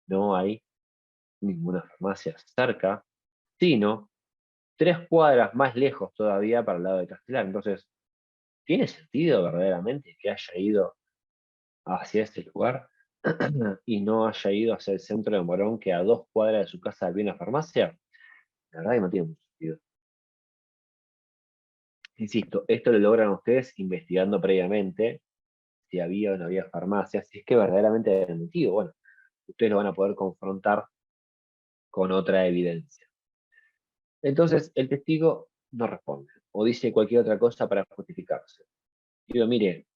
No hay ninguna farmacia cerca, sino 3 cuadras más lejos todavía para el lado de Castelar. Entonces, ¿tiene sentido verdaderamente que haya ido hacia ese lugar y no haya ido hacia el centro de Morón, que a 2 cuadras de su casa había una farmacia? La verdad que no tiene mucho sentido. Insisto, esto lo logran ustedes investigando previamente si había o no había farmacias, si es que verdaderamente había mentido. Bueno, ustedes lo van a poder confrontar con otra evidencia. Entonces, el testigo no responde o dice cualquier otra cosa para justificarse. Digo, mire,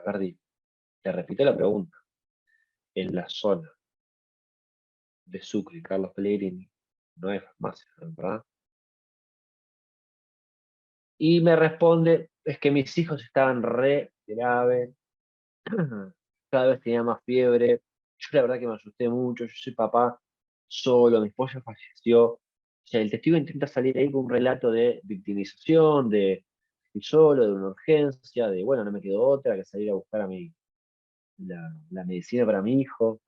Verdi, te repito la pregunta. En la zona de Sucre y Carlos Pellegrini no hay farmacia, ¿verdad? Y me responde, es que mis hijos estaban re graves, cada vez tenía más fiebre. Yo la verdad que me asusté mucho, yo soy papá solo, mi esposa falleció. O sea, el testigo intenta salir ahí con un relato de victimización, de estoy solo, de una urgencia, de bueno, no me quedó otra que salir a buscar la medicina para mi hijo.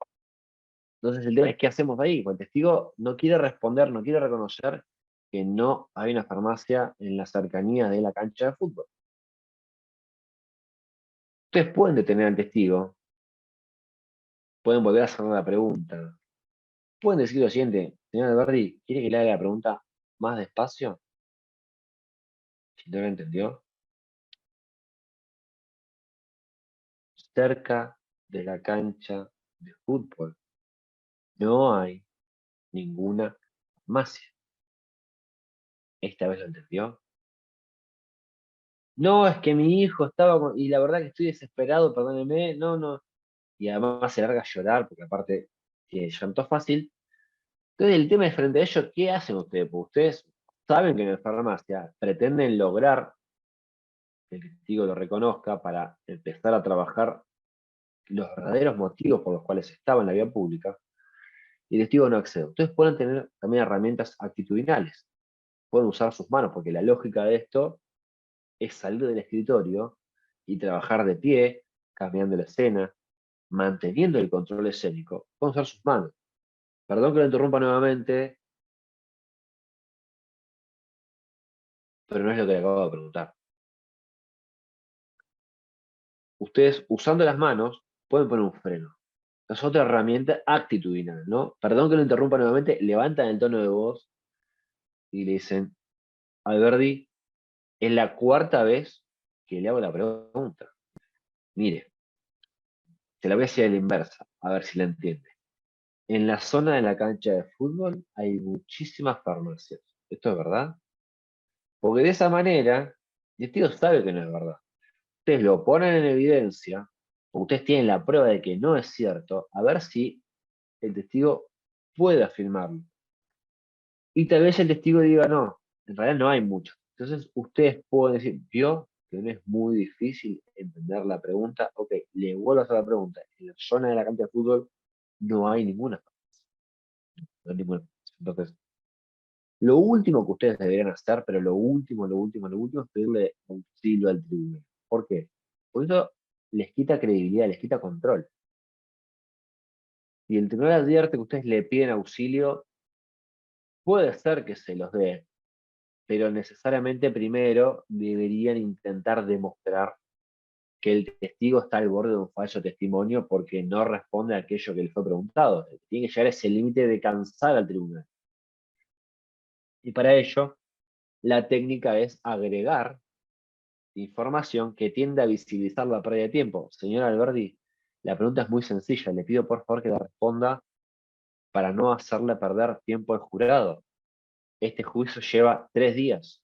Entonces el tema es qué hacemos ahí. Pues el testigo no quiere responder, no quiere reconocer que no hay una farmacia en la cercanía de la cancha de fútbol. Ustedes pueden detener al testigo, pueden volver a hacer la pregunta, pueden decir lo siguiente, señor Alberti, ¿quiere que le haga la pregunta más despacio? Si no lo entendió. Cerca de la cancha de fútbol no hay ninguna farmacia. ¿Esta vez lo entendió? No, es que mi hijo estaba y la verdad que estoy desesperado, perdóneme, no, no. Y además se larga a llorar, porque aparte tiene llanto fácil. Entonces el tema es frente a ello, ¿qué hacen ustedes? Porque ustedes saben que en la farmacia pretenden lograr que el testigo lo reconozca para empezar a trabajar los verdaderos motivos por los cuales estaba en la vía pública, y el testigo no accede. Ustedes pueden tener también herramientas actitudinales, pueden usar sus manos, porque la lógica de esto es salir del escritorio y trabajar de pie, cambiando la escena, manteniendo el control escénico, pueden usar sus manos. Perdón que lo interrumpa nuevamente, pero no es lo que le acabo de preguntar. Ustedes, usando las manos, pueden poner un freno. Es otra herramienta actitudinal, ¿no? Perdón que lo interrumpa nuevamente, levantan el tono de voz y le dicen, Alberdi, es la 4ª vez que le hago la pregunta. Mire, se la voy a hacer a la inversa, a ver si la entiende. En la zona de la cancha de fútbol hay muchísimas farmacias. ¿Esto es verdad? Porque de esa manera, el testigo sabe que no es verdad. Ustedes lo ponen en evidencia, o ustedes tienen la prueba de que no es cierto, a ver si el testigo puede afirmarlo. Y tal vez el testigo diga, no, en realidad no hay muchos. Entonces, ustedes pueden decir, vio que no es muy difícil entender la pregunta. Ok, le vuelvo a hacer la pregunta. En la zona de la cancha de fútbol no hay ninguna. No hay ninguna. Entonces, lo último que ustedes deberían hacer, pero lo último es pedirle auxilio al tribunal. ¿Por qué? Porque eso les quita credibilidad, les quita control. Si el tribunal advierte que ustedes le piden auxilio, puede ser que se los dé, pero necesariamente primero deberían intentar demostrar que el testigo está al borde de un falso testimonio porque no responde a aquello que le fue preguntado. Tiene que llegar a ese límite de cansar al tribunal. Y para ello, la técnica es agregar información que tiende a visibilizar la pérdida de tiempo. Señor Alberdi, la pregunta es muy sencilla. Le pido por favor que la responda para no hacerle perder tiempo al jurado. Este juicio lleva 3 días.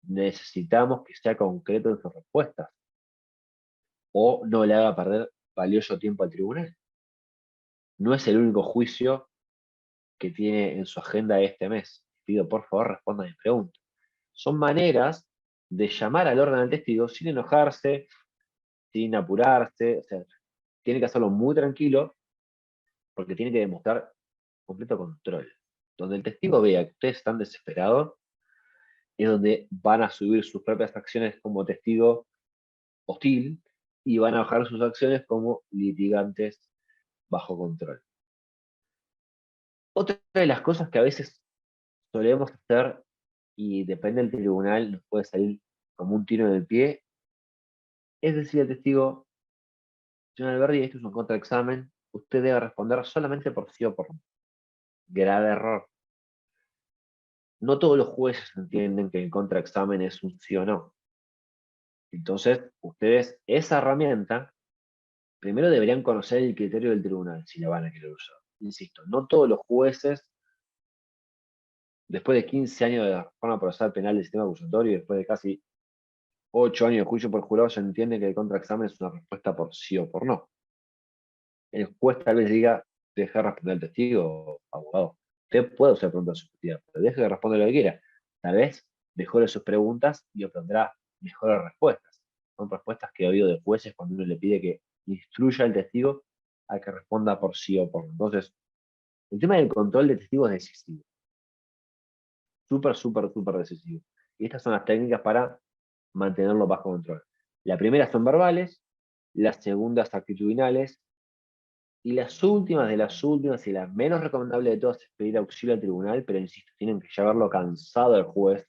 Necesitamos que sea concreto en sus respuestas. O no le haga perder valioso tiempo al tribunal. No es el único juicio que tiene en su agenda este mes. Pido por favor responda a mi pregunta. Son maneras de llamar al orden al testigo sin enojarse, sin apurarse. O sea, tiene que hacerlo muy tranquilo porque tiene que demostrar completo control. Donde el testigo vea que ustedes están desesperados, es donde van a subir sus propias acciones como testigo hostil y van a bajar sus acciones como litigantes bajo control. Otra de las cosas que a veces solemos hacer, y depende del tribunal, nos puede salir como un tiro en el pie, es decir al testigo, señor Alberdi, esto es un contraexamen, usted debe responder solamente por sí o por no. Grave error. No todos los jueces entienden que el contraexamen es un sí o no. Entonces, ustedes esa herramienta, primero deberían conocer el criterio del tribunal, si la van a querer usar. Insisto, no todos los jueces, después de 15 años de la reforma procesal penal del sistema acusatorio y después de casi 8 años de juicio por jurado, se entiende que el contraexamen es una respuesta por sí o por no. El juez tal vez diga, deja responder al testigo, abogado. Usted puede hacer preguntas subjetivas, pero deje de responder lo que quiera. Tal vez mejore sus preguntas y obtendrá mejores respuestas. Son respuestas que he oído de jueces cuando uno le pide que instruya al testigo a que responda por sí o por no. Entonces, el tema del control de testigos es decisivo. Súper, súper, súper decisivo. Y estas son las técnicas para mantenerlo bajo control. La primera son verbales, las segundas actitudinales, y las últimas de las últimas y las menos recomendables de todas es pedir auxilio al tribunal, pero insisto, tienen que ya verlo cansado el juez.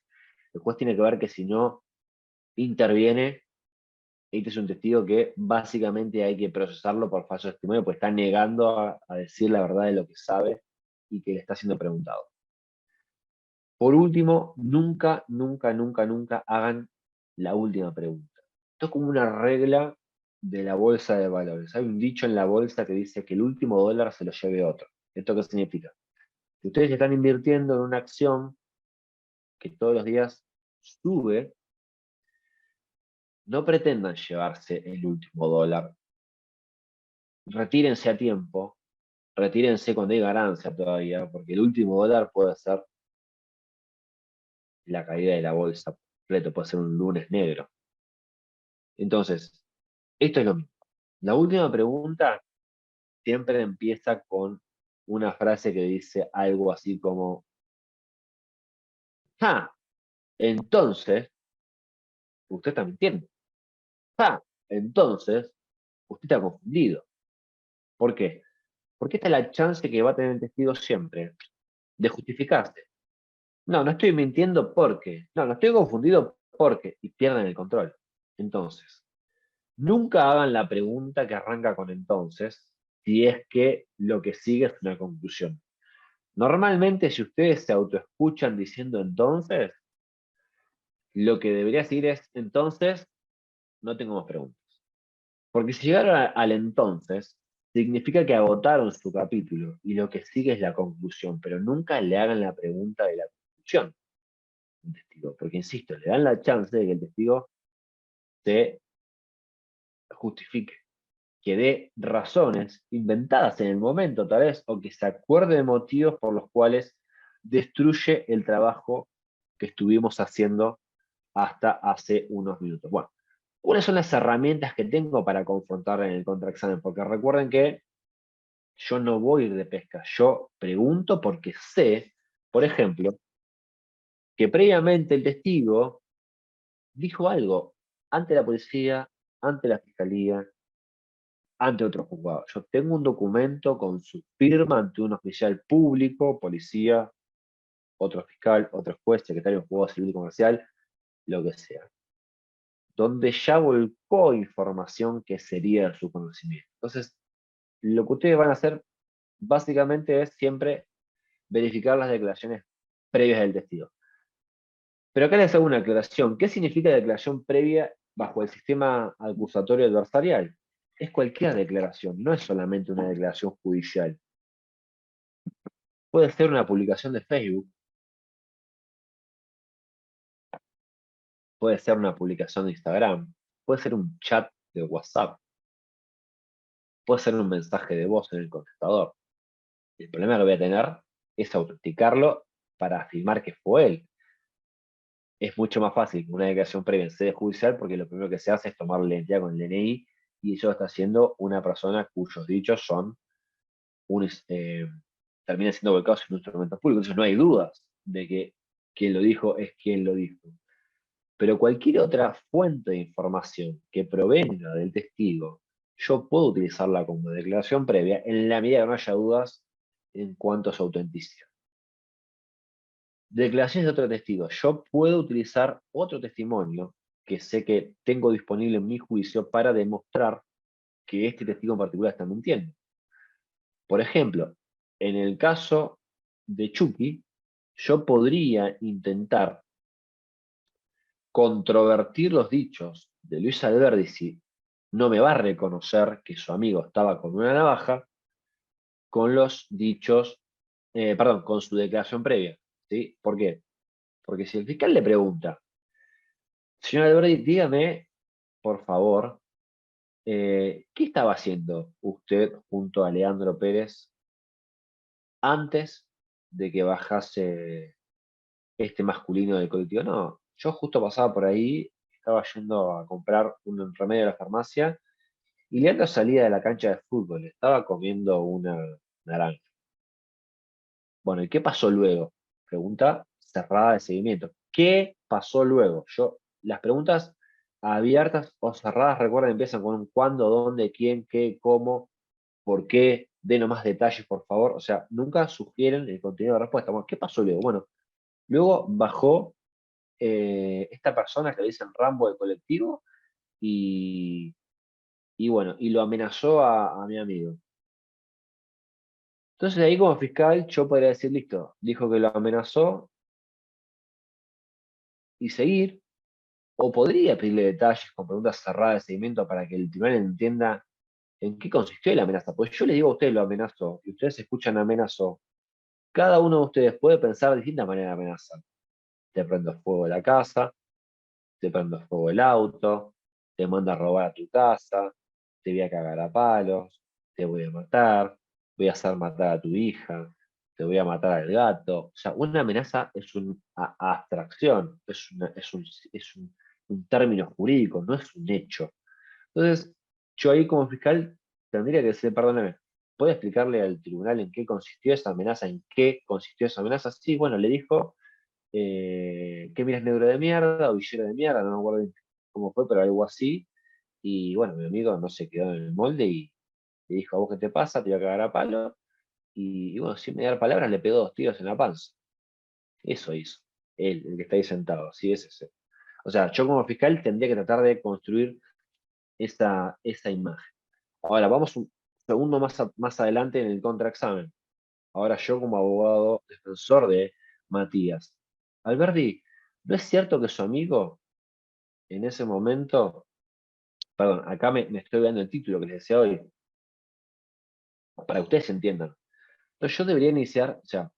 El juez tiene que ver que si no interviene, este es un testigo que básicamente hay que procesarlo por falso testimonio, pues está negando a decir la verdad de lo que sabe y que le está siendo preguntado. Por último, nunca, nunca, nunca, nunca hagan la última pregunta. Esto es como una regla de la bolsa de valores. Hay un dicho en la bolsa que dice que el último dólar se lo lleve otro. ¿Esto qué significa? Si ustedes están invirtiendo en una acción que todos los días sube, no pretendan llevarse el último dólar. Retírense a tiempo, retírense cuando hay ganancia todavía, porque el último dólar puede ser la caída de la bolsa completo, puede ser un lunes negro. Entonces, esto es lo mismo. La última pregunta siempre empieza con una frase que dice algo así como, ah, entonces, usted está mintiendo. Ah, entonces, usted está confundido. ¿Por qué? Porque esta es la chance que va a tener el testigo siempre de justificarse. No, no estoy mintiendo porque. No, no estoy confundido porque. Y pierden el control. Entonces, nunca hagan la pregunta que arranca con entonces, si es que lo que sigue es una conclusión. Normalmente, si ustedes se autoescuchan diciendo entonces, lo que debería seguir es entonces, no tengo más preguntas. Porque si llegaron al entonces, significa que agotaron su capítulo y lo que sigue es la conclusión, pero nunca le hagan la pregunta de la conclusión al testigo, porque insisto, le dan la chance de que el testigo se justifique, que dé razones inventadas en el momento tal vez, o que se acuerde de motivos por los cuales destruye el trabajo que estuvimos haciendo hasta hace unos minutos. Bueno, ¿cuáles son las herramientas que tengo para confrontar en el contraexamen? Porque recuerden que yo no voy a ir de pesca, yo pregunto porque sé, por ejemplo, que previamente el testigo dijo algo ante la policía, ante la fiscalía, ante otro juzgado. Yo tengo un documento con su firma ante un oficial público, policía, otro fiscal, otro juez, secretario de juzgado civil y comercial, lo que sea, donde ya volcó información que sería de su conocimiento. Entonces, lo que ustedes van a hacer básicamente es siempre verificar las declaraciones previas del testigo. Pero acá les hago una aclaración. ¿Qué significa declaración previa bajo el sistema acusatorio adversarial? Es cualquier declaración, no es solamente una declaración judicial. Puede ser una publicación de Facebook, puede ser una publicación de Instagram, puede ser un chat de WhatsApp, puede ser un mensaje de voz en el contestador. El problema que voy a tener es autenticarlo para afirmar que fue él. Es mucho más fácil que una declaración previa en sede judicial porque lo primero que se hace es tomar la identidad con el DNI y eso está haciendo una persona cuyos dichos son terminan siendo volcados en instrumentos públicos. Entonces no hay dudas de que quien lo dijo es quien lo dijo. Pero cualquier otra fuente de información que provenga del testigo, yo puedo utilizarla como declaración previa en la medida que no haya dudas en cuanto a su autenticidad. Declaraciones de otro testigo. Yo puedo utilizar otro testimonio que sé que tengo disponible en mi juicio para demostrar que este testigo en particular está mintiendo. Por ejemplo, en el caso de Chucky, yo podría intentar controvertir los dichos de Luis Alberdi si no me va a reconocer que su amigo estaba con una navaja, con los dichos, perdón, con su declaración previa. ¿Sí? ¿Por qué? Porque si el fiscal le pregunta, señor Alberdi, dígame, por favor, ¿qué estaba haciendo usted junto a Leandro Pérez antes de que bajase este masculino del colectivo? No, yo justo pasaba por ahí, estaba yendo a comprar un remedio a la farmacia y Leandro salía de la cancha de fútbol, estaba comiendo una naranja. Bueno, ¿y qué pasó luego? Pregunta cerrada de seguimiento. ¿Qué pasó luego? Las preguntas abiertas o cerradas, recuerden, empiezan con un cuándo, dónde, quién, qué, cómo, por qué, denos más detalles, por favor. O sea, nunca sugieren el contenido de respuesta. Bueno, ¿qué pasó luego? Bueno, luego bajó esta persona que le dicen Rambo del colectivo y, y bueno, y lo amenazó a mi amigo. Entonces ahí como fiscal yo podría decir, listo, dijo que lo amenazó y seguir, o podría pedirle detalles con preguntas cerradas de seguimiento para que el tribunal entienda en qué consistió la amenaza. Pues yo le digo a ustedes lo amenazó y ustedes escuchan amenazó. Cada uno de ustedes puede pensar de distintas maneras de amenazar. Te prendo fuego la casa, te prendo fuego el auto, te mando a robar a tu casa, te voy a cagar a palos, te voy a matar, voy a hacer matar a tu hija, te voy a matar al gato. O sea, una amenaza es una abstracción, es un término jurídico, no es un hecho. Entonces, yo ahí como fiscal tendría que decir, perdóname, ¿puede explicarle al tribunal en qué consistió esa amenaza? ¿En qué consistió esa amenaza? Sí, bueno, le dijo ¿qué miras negro de mierda o villero de mierda? No me acuerdo bien cómo fue, pero algo así. Y bueno, mi amigo no se quedó en el molde y le dijo, ¿a vos qué te pasa? Te voy a cagar a palo. Y bueno, sin mediar palabras, le pegó 2 tiros en la panza. Eso hizo. Él, el que está ahí sentado, sí, es ese. O sea, yo como fiscal tendría que tratar de construir esa imagen. Ahora, vamos un segundo más adelante en el contraexamen. Ahora yo como abogado defensor de Matías. Alberti, ¿no es cierto que su amigo en ese momento, perdón, acá me estoy dando el título que les decía hoy, para que ustedes entiendan? Entonces yo debería iniciar, o sea,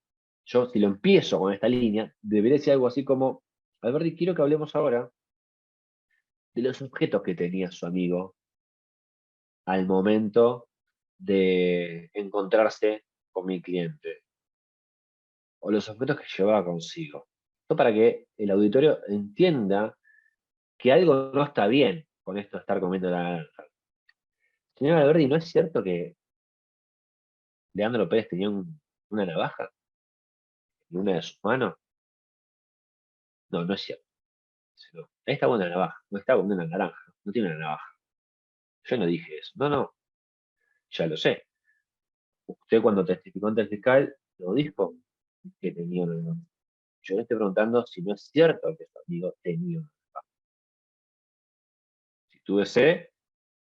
yo si lo empiezo con esta línea, debería decir algo así como, Alberti, quiero que hablemos ahora de los objetos que tenía su amigo al momento de encontrarse con mi cliente, o los objetos que llevaba consigo. Esto para que el auditorio entienda que algo no está bien con esto de estar comiendo la naranja. Señora Alberdi, ¿no es cierto que Leandro Pérez tenía una navaja en una de sus manos? No, no es cierto. Dice, no, ahí está con una navaja, no está con una naranja, no tiene una navaja. Yo no dije eso. No, no, ya lo sé. Usted cuando testificó ante el fiscal lo dijo que tenía una navaja. Yo le estoy preguntando si no es cierto que su amigo tenía una navaja. Sitúese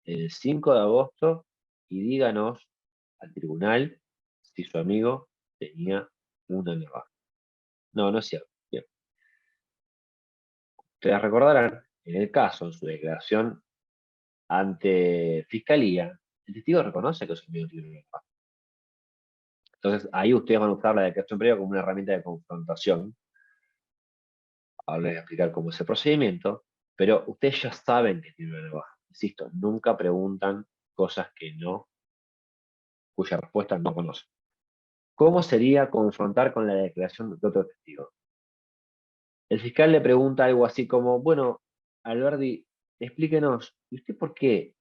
el 5 de agosto y díganos al tribunal si su amigo tenía una navaja. No, no es cierto. Bien. Ustedes recordarán, en el caso, en su declaración ante fiscalía, el testigo reconoce que su amigo tiene una navaja. Entonces, ahí ustedes van a usar la declaración previa como una herramienta de confrontación. Ahora les voy a explicar cómo es el procedimiento, pero ustedes ya saben que tiene una navaja. Insisto, nunca preguntan cosas que no, cuya respuesta no conocen. ¿Cómo sería confrontar con la declaración de otro testigo? El fiscal le pregunta algo así como, bueno, Alberdi, explíquenos, ¿y usted por qué?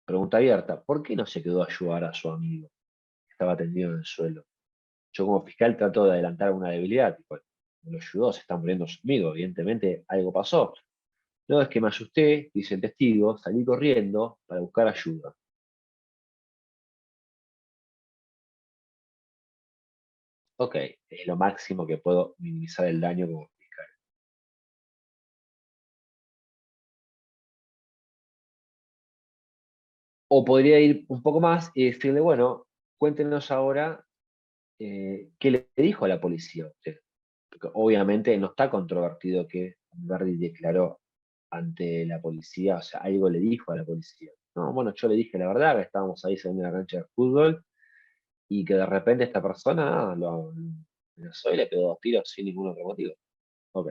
Pregunta abierta, ¿por qué no se quedó a ayudar a su amigo que estaba tendido en el suelo? Yo como fiscal trato de adelantar una debilidad, tipo, no lo ayudó, se está muriendo su amigo, evidentemente algo pasó. No, es que me asusté, dice el testigo, salí corriendo para buscar ayuda. Ok, es lo máximo que puedo minimizar el daño como fiscal. O podría ir un poco más y decirle, bueno, cuéntenos ahora qué le dijo a la policía a usted. Porque obviamente no está controvertido que Verdi declaró ante la policía, o sea, algo le dijo a la policía. No, bueno, yo le dije la verdad, que estábamos ahí saliendo de la cancha de fútbol y que de repente esta persona lo amenazó y le pegó 2 tiros sin ningún otro motivo. Ok.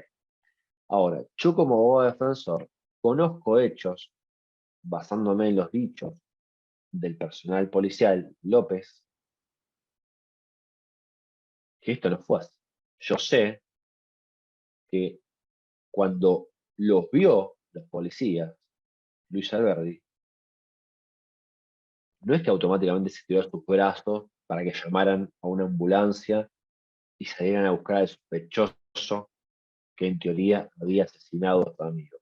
Ahora, yo como abogado defensor conozco hechos, basándome en los dichos del personal policial López, que esto no fue así. Yo sé que cuando los vio los policías, Luis Alberdi, no es que automáticamente se tiró a sus brazos para que llamaran a una ambulancia y salieran a buscar al sospechoso que en teoría había asesinado a su amigo.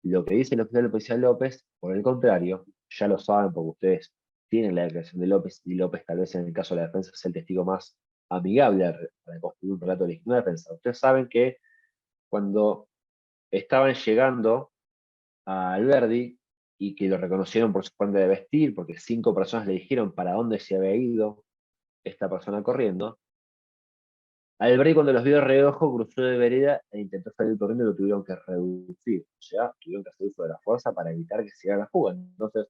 Lo que dice el oficial de policía López, por el contrario, ya lo saben porque ustedes tienen la declaración de López y López tal vez en el caso de la defensa es el testigo más amigable para construir un relato legítimo de defensa. Ustedes saben que cuando estaban llegando a Alberdi y que lo reconocieron por su forma de vestir, porque 5 personas le dijeron para dónde se había ido esta persona corriendo, Alberdi cuando los vio de reojo cruzó de vereda e intentó salir corriendo y lo tuvieron que reducir. O sea, tuvieron que hacer uso de la fuerza para evitar que se la fuga. Entonces,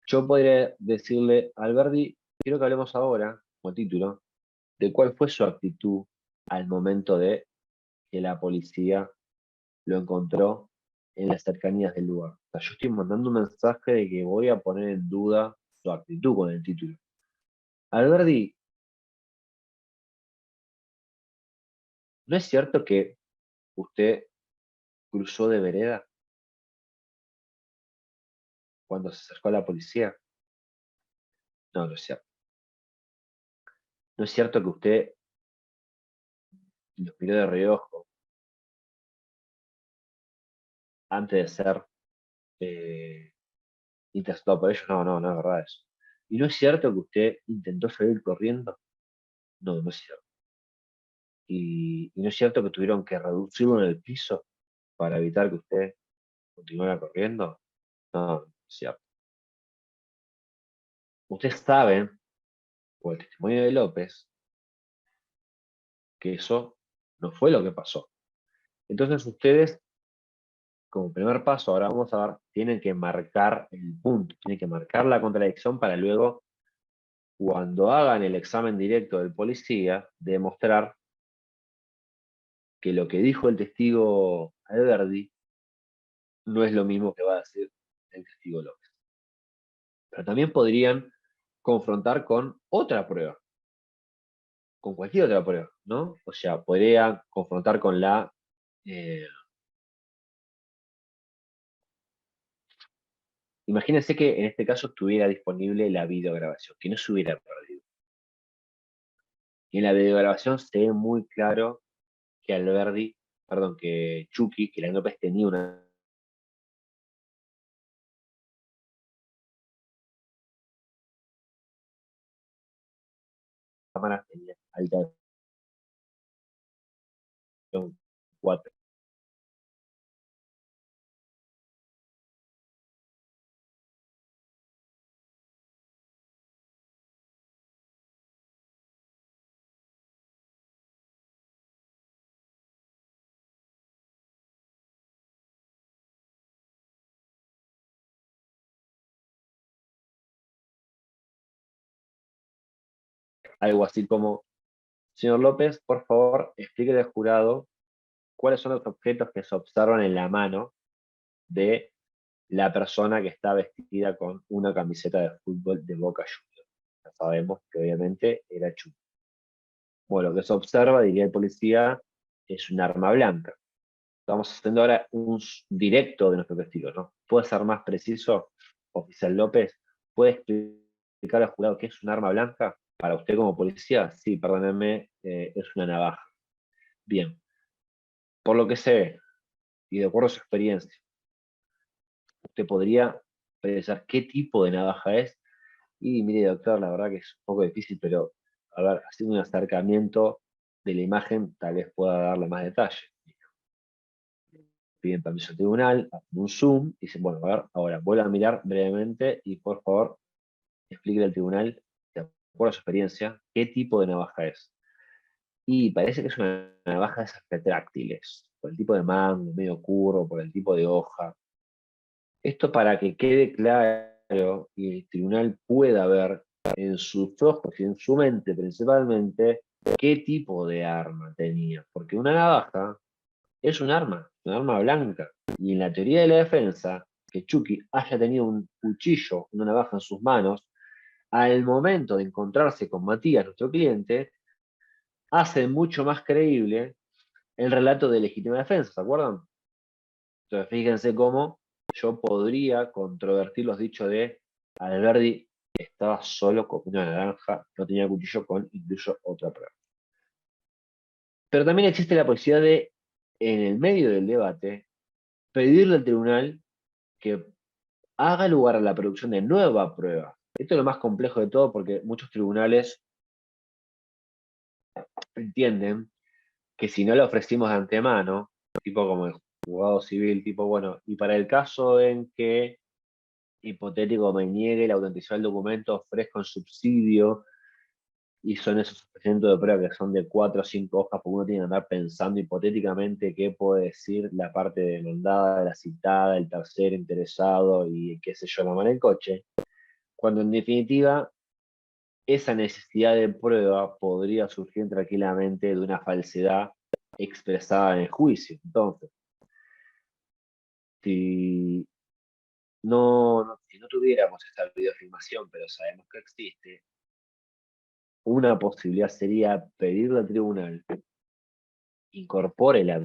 yo podría decirle a Alberdi, quiero que hablemos ahora, como título, de cuál fue su actitud al momento de que la policía lo encontró en las cercanías del lugar. O sea, yo estoy mandando un mensaje de que voy a poner en duda su actitud con el título. Alberdi, ¿no es cierto que usted cruzó de vereda cuando se acercó a la policía? No, no es cierto. No es cierto que usted los miró de reojo antes de ser eh, interceptado por ellos. No, no, no es verdad eso. ¿Y no es cierto que usted intentó salir corriendo? No, no es cierto. ¿Y no es cierto que tuvieron que reducirlo en el piso para evitar que usted continuara corriendo? No, no es cierto. Ustedes saben, por el testimonio de López, que eso no fue lo que pasó. Entonces ustedes, como primer paso, ahora vamos a ver, tienen que marcar el punto, tienen que marcar la contradicción para luego, cuando hagan el examen directo del policía, demostrar que lo que dijo el testigo Alberdi no es lo mismo que va a decir el testigo López. Pero también podrían confrontar con otra prueba, con cualquier otra prueba, ¿no? O sea, podrían confrontar con la imagínense que en este caso estuviera disponible la videograbación, que no se hubiera perdido. Y en la videograbación se ve muy claro que que Chucky, que López tenía una cámara, tenía alta definición 4. Algo así como, señor López, por favor, explique al jurado cuáles son los objetos que se observan en la mano de la persona que está vestida con una camiseta de fútbol de Boca Juniors. Ya sabemos que obviamente era Chucky. Bueno, lo que se observa, diría el policía, es un arma blanca. Estamos haciendo ahora un directo de nuestro testigo, ¿no? ¿Puede ser más preciso, oficial López? ¿Puede explicar al jurado qué es un arma blanca? Para usted como policía, sí, perdónenme, es una navaja. Bien, por lo que se ve, y de acuerdo a su experiencia, usted podría pensar qué tipo de navaja es. Y mire, doctor, la verdad que es un poco difícil, pero a ver, haciendo un acercamiento de la imagen, tal vez pueda darle más detalle. Piden permiso al tribunal, hacen un zoom, y dicen, bueno, a ver, ahora vuelvo a mirar brevemente y por favor explique al tribunal, de acuerdo a su experiencia, qué tipo de navaja es. Y parece que es una navaja de esas retráctiles, por el tipo de mango, medio curvo, por el tipo de hoja. Esto para que quede claro y el tribunal pueda ver en sus ojos y en su mente principalmente qué tipo de arma tenía. Porque una navaja es un arma blanca. Y en la teoría de la defensa, que Chucky haya tenido un cuchillo, una navaja en sus manos, al momento de encontrarse con Matías, nuestro cliente, hace mucho más creíble el relato de legítima defensa, ¿se acuerdan? Entonces fíjense cómo yo podría controvertir los dichos de Alberdi estaba solo con una naranja, no tenía cuchillo con incluso otra prueba. Pero también existe la posibilidad de, en el medio del debate, pedirle al tribunal que haga lugar a la producción de nueva prueba. Esto es lo más complejo de todo porque muchos tribunales entienden que si no lo ofrecimos de antemano, tipo como el juzgado civil, tipo, bueno, y para el caso en que hipotético me niegue la autenticidad del documento, ofrezco en subsidio, y son esos ejemplos de prueba que son de 4 o 5 hojas, porque uno tiene que andar pensando hipotéticamente qué puede decir la parte demandada, la citada, el tercero interesado y qué sé yo, la mano en coche, cuando en definitiva esa necesidad de prueba podría surgir tranquilamente de una falsedad expresada en el juicio. Entonces, si si no tuviéramos esta videofilmación, pero sabemos que existe, una posibilidad sería pedirle al tribunal que incorpore la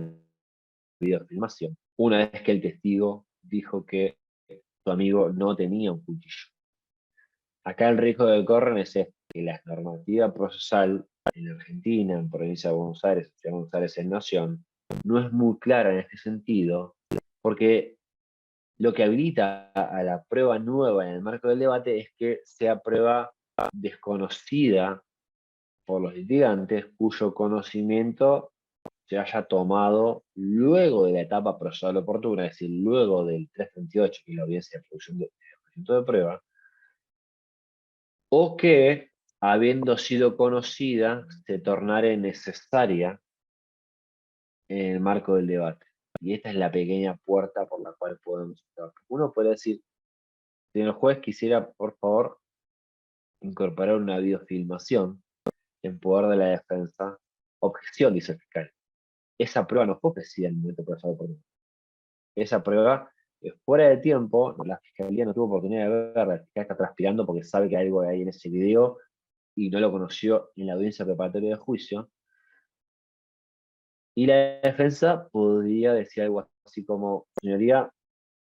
videofilmación una vez que el testigo dijo que su amigo no tenía un cuchillo. Acá el riesgo que corren es que la normativa procesal en Argentina, en provincia de Buenos Aires, Ciudad de Buenos Aires en Nación, no es muy clara en este sentido, porque lo que habilita a la prueba nueva en el marco del debate es que sea prueba desconocida por los litigantes cuyo conocimiento se haya tomado luego de la etapa procesal oportuna, es decir, luego del 338, que es la audiencia de producción de prueba, o que, habiendo sido conocida, se tornare necesaria en el marco del debate. Y esta es la pequeña puerta por la cual podemos entrar. Uno puede decir, señor juez, quisiera, por favor, incorporar una videofilmación en poder de la defensa. Objeción, dice el fiscal. Esa prueba no fue ofrecida en el momento procesal oportuno. Esa prueba fuera de tiempo, la fiscalía no tuvo oportunidad de verla, la fiscalía está transpirando porque sabe que hay algo ahí en ese video y no lo conoció en la audiencia preparatoria de juicio. Y la defensa podría decir algo así como, señoría,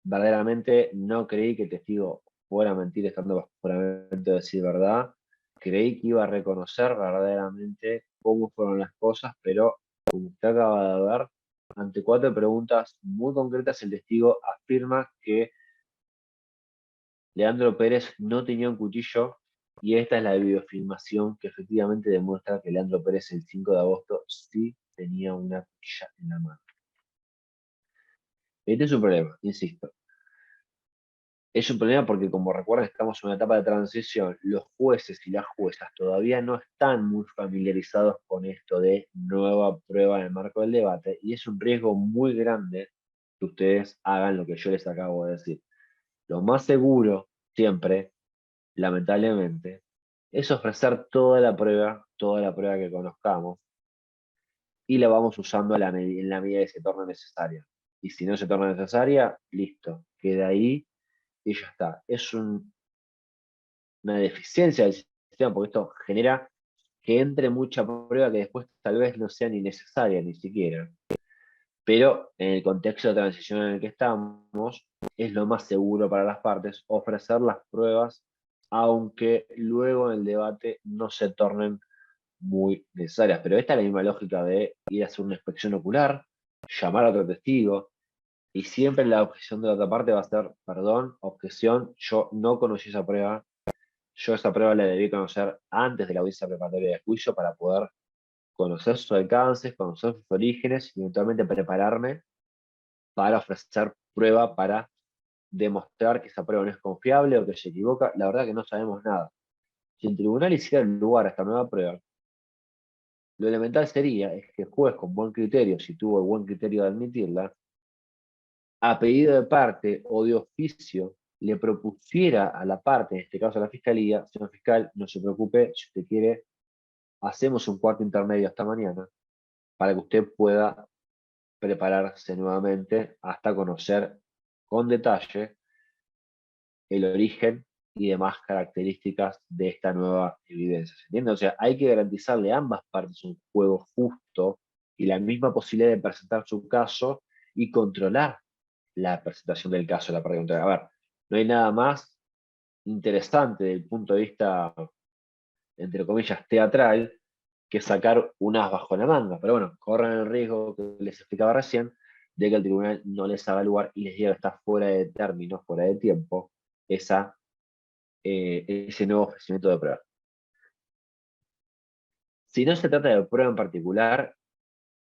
verdaderamente no creí que el testigo fuera a mentir estando bajo juramento de decir verdad. Creí que iba a reconocer verdaderamente cómo fueron las cosas, pero como usted acaba de ver, ante 4 preguntas muy concretas, el testigo afirma que Leandro Pérez no tenía un cuchillo y esta es la videofilmación que efectivamente demuestra que Leandro Pérez el 5 de agosto sí tenía una cuchilla en la mano. Este es un problema, insisto. Es un problema porque, como recuerdan, estamos en una etapa de transición. Los jueces y las juezas todavía no están muy familiarizados con esto de nueva prueba en el marco del debate y es un riesgo muy grande que ustedes hagan lo que yo les acabo de decir. Lo más seguro, siempre, lamentablemente, es ofrecer toda la prueba que conozcamos y la vamos usando en la medida que se torne necesaria. Y si no se torna necesaria, listo, queda ahí y ya está. Es una deficiencia del sistema, porque esto genera que entre mucha prueba que después tal vez no sea ni necesaria ni siquiera. Pero en el contexto de transición en el que estamos, es lo más seguro para las partes ofrecer las pruebas, aunque luego en el debate no se tornen muy necesarias. Pero esta es la misma lógica de ir a hacer una inspección ocular, llamar a otro testigo, y siempre la objeción de la otra parte va a ser, perdón, objeción, yo no conocí esa prueba, yo esa prueba la debí conocer antes de la audiencia preparatoria de juicio para poder conocer sus alcances, conocer sus orígenes y eventualmente prepararme para ofrecer prueba para demostrar que esa prueba no es confiable o que se equivoca. La verdad que no sabemos nada. Si el tribunal hiciera lugar a esta nueva prueba, lo elemental sería es que el juez con buen criterio, si tuvo el buen criterio de admitirla, a pedido de parte o de oficio, le propusiera a la parte, en este caso a la fiscalía, señor fiscal, no se preocupe, si usted quiere, hacemos un cuarto intermedio esta mañana para que usted pueda prepararse nuevamente hasta conocer con detalle el origen y demás características de esta nueva evidencia. ¿Se entiende? O sea, hay que garantizarle a ambas partes un juego justo y la misma posibilidad de presentar su caso y controlar la presentación del caso de la parte contraria. A ver, no hay nada más interesante desde el punto de vista, entre comillas, teatral, que sacar un as bajo la manga. Pero bueno, corren el riesgo que les explicaba recién, de que el tribunal no les haga lugar y les diga que está fuera de término, fuera de tiempo, ese nuevo ofrecimiento de prueba. Si no se trata de prueba en particular,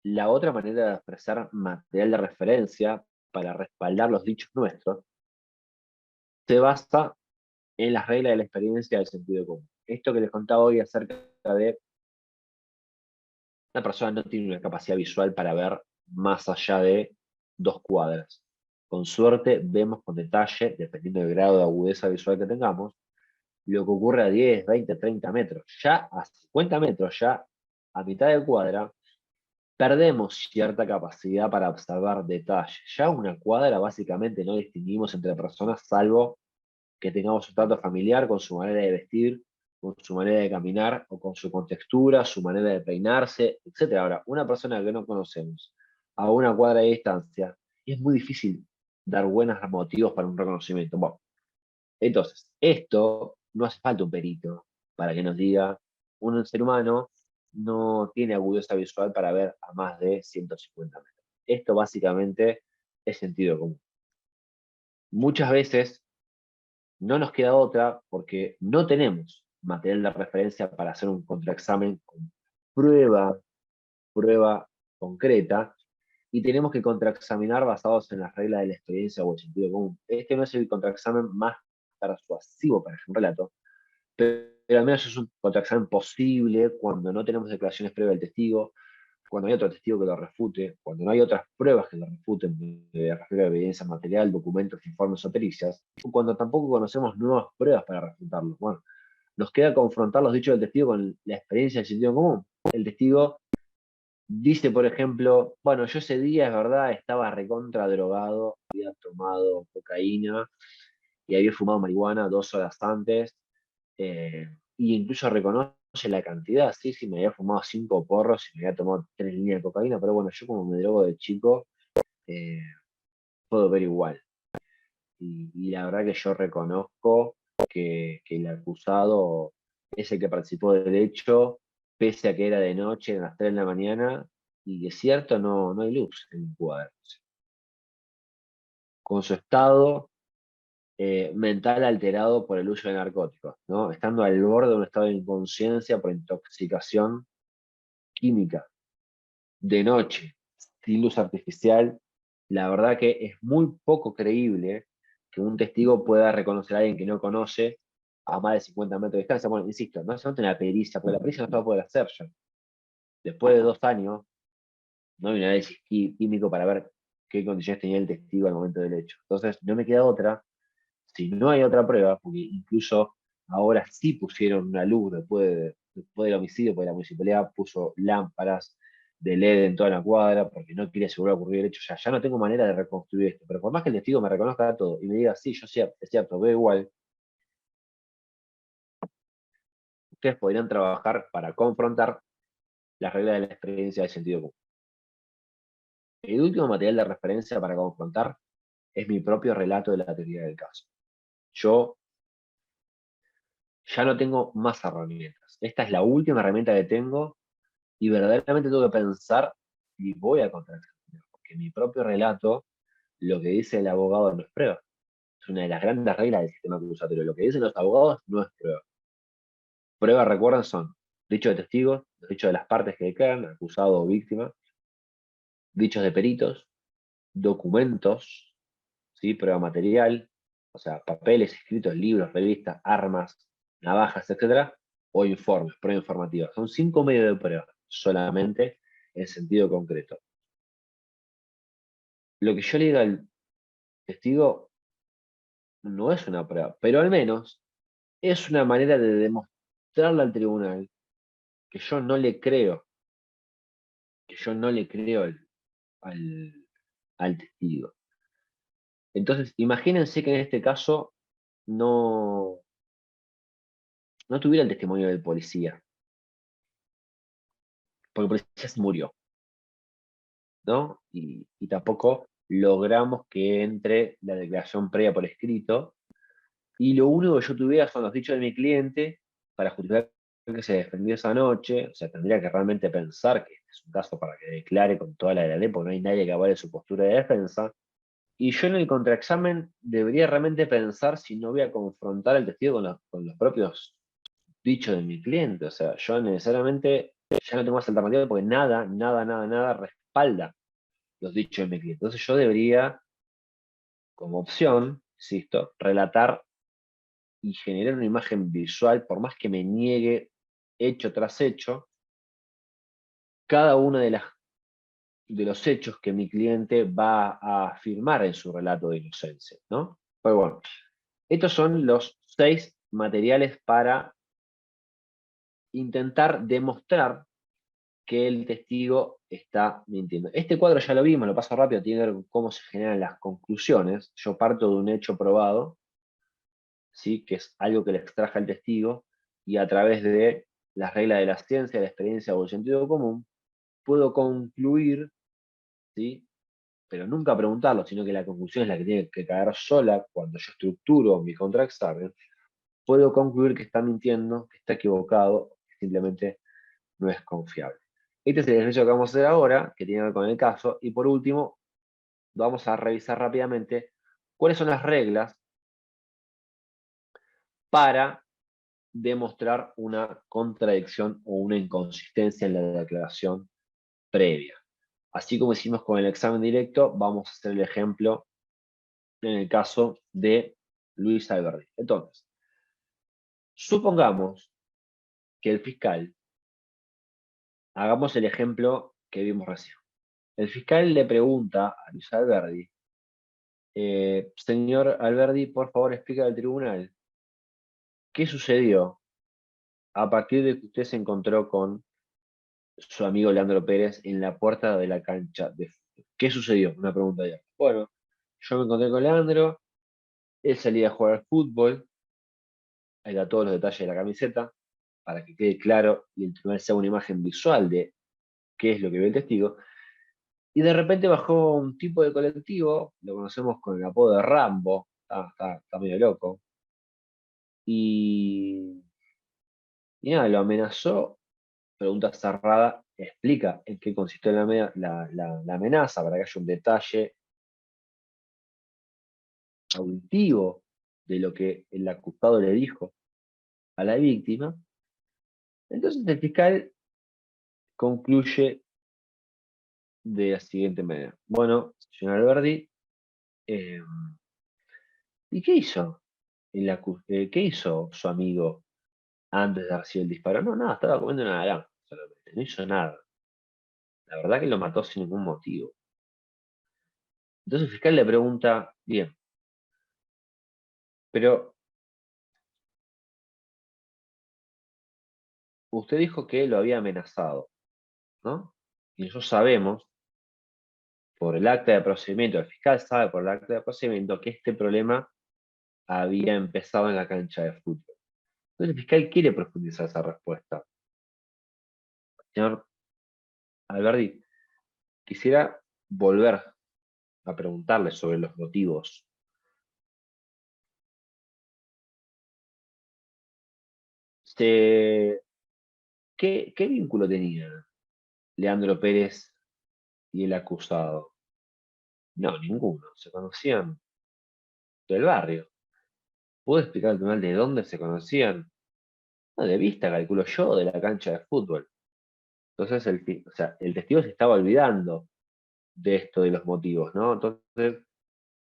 la otra manera de expresar material de referencia para respaldar los dichos nuestros se basa en las reglas de la experiencia del sentido común. Esto que les contaba hoy acerca de una persona no tiene una capacidad visual para ver más allá de 2 cuadras. Con suerte vemos con detalle, dependiendo del grado de agudeza visual que tengamos, lo que ocurre a 10, 20, 30 metros. Ya a 50 metros, ya a mitad de cuadra, perdemos cierta capacidad para observar detalle. Ya una cuadra básicamente no distinguimos entre personas, salvo que tengamos un trato familiar con su manera de vestir, con su manera de caminar, o con su contextura, su manera de peinarse, etc. Ahora, una persona que no conocemos a una cuadra de distancia, es muy difícil dar buenos motivos para un reconocimiento. Bueno, entonces, esto no hace falta un perito para que nos diga, un ser humano no tiene agudeza visual para ver a más de 150 metros. Esto básicamente es sentido común. Muchas veces no nos queda otra porque no tenemos material de referencia para hacer un contraexamen con prueba, prueba concreta, y tenemos que contraexaminar basados en las reglas de la experiencia o el sentido común. Este no es el contraexamen más persuasivo para un relato, pero al menos es un contraexamen posible cuando no tenemos declaraciones previas del testigo, cuando hay otro testigo que lo refute, cuando no hay otras pruebas que lo refuten, de refiero a evidencia material, documentos, informes o pericias, o cuando tampoco conocemos nuevas pruebas para refutarlo. Bueno, nos queda confrontar los dichos del testigo con la experiencia del sentido común. El testigo dice, por ejemplo, bueno, yo ese día, es verdad, estaba recontra drogado, había tomado cocaína y había fumado marihuana 2 horas antes, y incluso reconoce la cantidad, sí, sí, me había fumado 5 porros y me había tomado 3 líneas de cocaína, pero bueno, yo como me drogo de chico, eh, puedo ver igual. y la verdad que yo reconozco que el acusado es el que participó del hecho, pese a que era de noche, a las 3 de la mañana, y es cierto, no hay luz en el cuadro. Con su estado mental alterado por el uso de narcóticos, ¿no? Estando al borde de un estado de inconsciencia por intoxicación química, de noche, sin luz artificial, la verdad que es muy poco creíble que un testigo pueda reconocer a alguien que no conoce a más de 50 metros de distancia. Bueno, insisto, no solamente una pericia, porque la pericia no se va a poder hacer yo. Después de 2 años, no hay un análisis químico para ver qué condiciones tenía el testigo al momento del hecho. Entonces, no me queda otra. Si no hay otra prueba, porque incluso ahora sí pusieron una luz después del homicidio, porque la municipalidad puso lámparas de LED en toda la cuadra, porque no quiere asegurar ocurrir el hecho, ya no tengo manera de reconstruir esto. Pero por más que el testigo me reconozca todo y me diga, sí, yo es cierto, veo igual, ustedes podrían trabajar para confrontar las reglas de la experiencia del sentido común. El último material de referencia para confrontar es mi propio relato de la teoría del caso. Yo ya no tengo más herramientas. Esta es la última herramienta que tengo y verdaderamente tengo que pensar y voy a contraexaminar, porque mi propio relato, lo que dice el abogado no es prueba. Es una de las grandes reglas del sistema acusatorio. Lo que dicen los abogados no es prueba. Prueba, recuerdan, son dichos de testigos, los dichos de las partes que declaran, acusado o víctima, dichos de peritos, documentos, ¿sí? Prueba material, o sea, papeles, escritos, libros, revistas, armas, navajas, etcétera, o informes, prueba informativa. Son 5 medios de prueba, solamente en sentido concreto. Lo que yo le diga al testigo no es una prueba, pero al menos es una manera de demostrarle al tribunal que yo no le creo, que yo no le creo al, al testigo. Entonces, imagínense que en este caso no, no tuviera el testimonio del policía, porque el policía se murió, ¿no? Y tampoco logramos que entre la declaración previa por escrito, y lo único que yo tuviera son los dichos de mi cliente para justificar que se defendió esa noche. O sea, tendría que realmente pensar que este es un caso para que declare con toda la ley, porque no hay nadie que avale su postura de defensa. Y yo en el contraexamen debería realmente pensar si no voy a confrontar al testigo con los propios dichos de mi cliente. O sea, yo necesariamente ya no tengo más alternativa porque nada respalda los dichos de mi cliente. Entonces yo debería, como opción, insisto, relatar y generar una imagen visual, por más que me niegue hecho tras hecho, cada uno de los hechos que mi cliente va a afirmar en su relato de inocencia, ¿no? Pues bueno, estos son los 6 materiales para intentar demostrar que el testigo está mintiendo. Este cuadro ya lo vimos, lo paso rápido, tiene que ver con cómo se generan las conclusiones. Yo parto de un hecho probado, ¿sí? Que es algo que le extraje al testigo, y a través de las reglas de la ciencia, la experiencia o el sentido común, puedo concluir, ¿sí? Pero nunca preguntarlo, sino que la conclusión es la que tiene que caer sola cuando yo estructuro mi contraexamen, puedo concluir que está mintiendo, que está equivocado, que simplemente no es confiable. Este es el ejercicio que vamos a hacer ahora, que tiene que ver con el caso, y por último, vamos a revisar rápidamente cuáles son las reglas para demostrar una contradicción o una inconsistencia en la declaración previa. Así como hicimos con el examen directo, vamos a hacer el ejemplo en el caso de Luis Alberdi. Entonces, supongamos que el fiscal, hagamos el ejemplo que vimos recién. El fiscal le pregunta a Luis Alberdi, señor Alberdi, por favor explica al tribunal, ¿qué sucedió a partir de que usted se encontró con su amigo Leandro Pérez en la puerta de la cancha de fútbol? ¿Qué sucedió? Una pregunta ya. Bueno, yo me encontré con Leandro, él salía a jugar al fútbol, ahí da todos los detalles de la camiseta, para que quede claro y el tribunal sea una imagen visual de qué es lo que ve el testigo. Y de repente bajó un tipo de colectivo, lo conocemos con el apodo de Rambo, está medio loco. Y nada, lo amenazó, pregunta cerrada, explica en qué consistió la amenaza para que haya un detalle auditivo de lo que el acusado le dijo a la víctima. Entonces el fiscal concluye de la siguiente manera. Bueno, señor Alberdi, eh, ¿y qué hizo? ¿Qué hizo su amigo antes de recibir el disparo? No, nada, estaba comiendo una naranja solamente, no hizo nada. La verdad que lo mató sin ningún motivo. Entonces el fiscal le pregunta, bien, pero usted dijo que lo había amenazado, ¿no? Y nosotros sabemos, por el acta de procedimiento, el fiscal sabe por el acta de procedimiento que este problema había empezado en la cancha de fútbol. Entonces el fiscal quiere profundizar esa respuesta. Señor Alberdi, quisiera volver a preguntarle sobre los motivos. ¿Qué vínculo tenía Leandro Pérez y el acusado? No, ninguno. Se conocían del barrio. ¿Puedo explicar al tribunal de dónde se conocían? No, de vista, calculo yo, de la cancha de fútbol. Entonces, o sea, el testigo se estaba olvidando de esto de los motivos, ¿no? Entonces,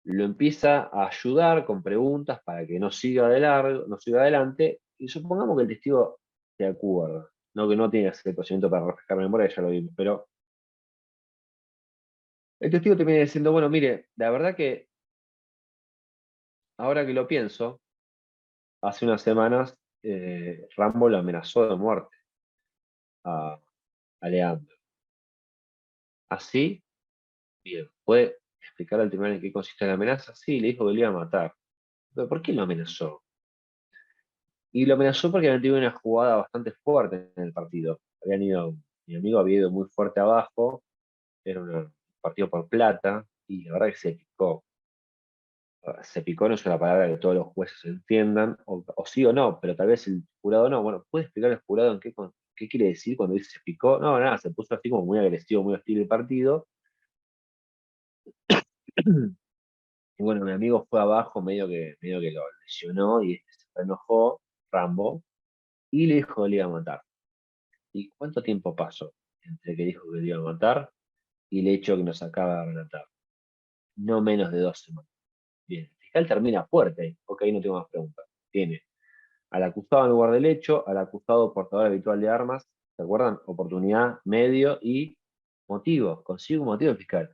lo empieza a ayudar con preguntas para que no siga de largo, no siga adelante, y supongamos que el testigo se acuerda, no que no tiene ese procedimiento para refrescar memoria, ya lo vimos, pero el testigo termina diciendo, bueno, mire, la verdad que ahora que lo pienso, hace unas semanas Rambo lo amenazó de muerte a Leandro. Así, bien, ¿puede explicar al tribunal en qué consiste la amenaza? Sí, le dijo que lo iba a matar. ¿Pero por qué lo amenazó? Y lo amenazó porque habían tenido una jugada bastante fuerte en el partido. Mi amigo había ido muy fuerte abajo, era un partido por plata, y la verdad que se picó. Se picó no es una palabra que todos los jueces entiendan, o sí o no, pero tal vez el jurado no. Bueno, ¿puede explicar al jurado en qué quiere decir cuando dice se picó? No, nada, se puso así como muy agresivo, muy hostil el partido. Y bueno, mi amigo fue abajo, medio que lo lesionó y este se enojó, Rambo, y le dijo que le iba a matar. ¿Y cuánto tiempo pasó entre que dijo que le iba a matar y el hecho que nos acaba de relatar? No menos de 2 semanas. Bien, el fiscal termina fuerte ahí. Ok, no tengo más preguntas. Tiene al acusado en lugar del hecho, al acusado portador habitual de armas, ¿se acuerdan? Oportunidad, medio y motivo. Consigue un motivo fiscal.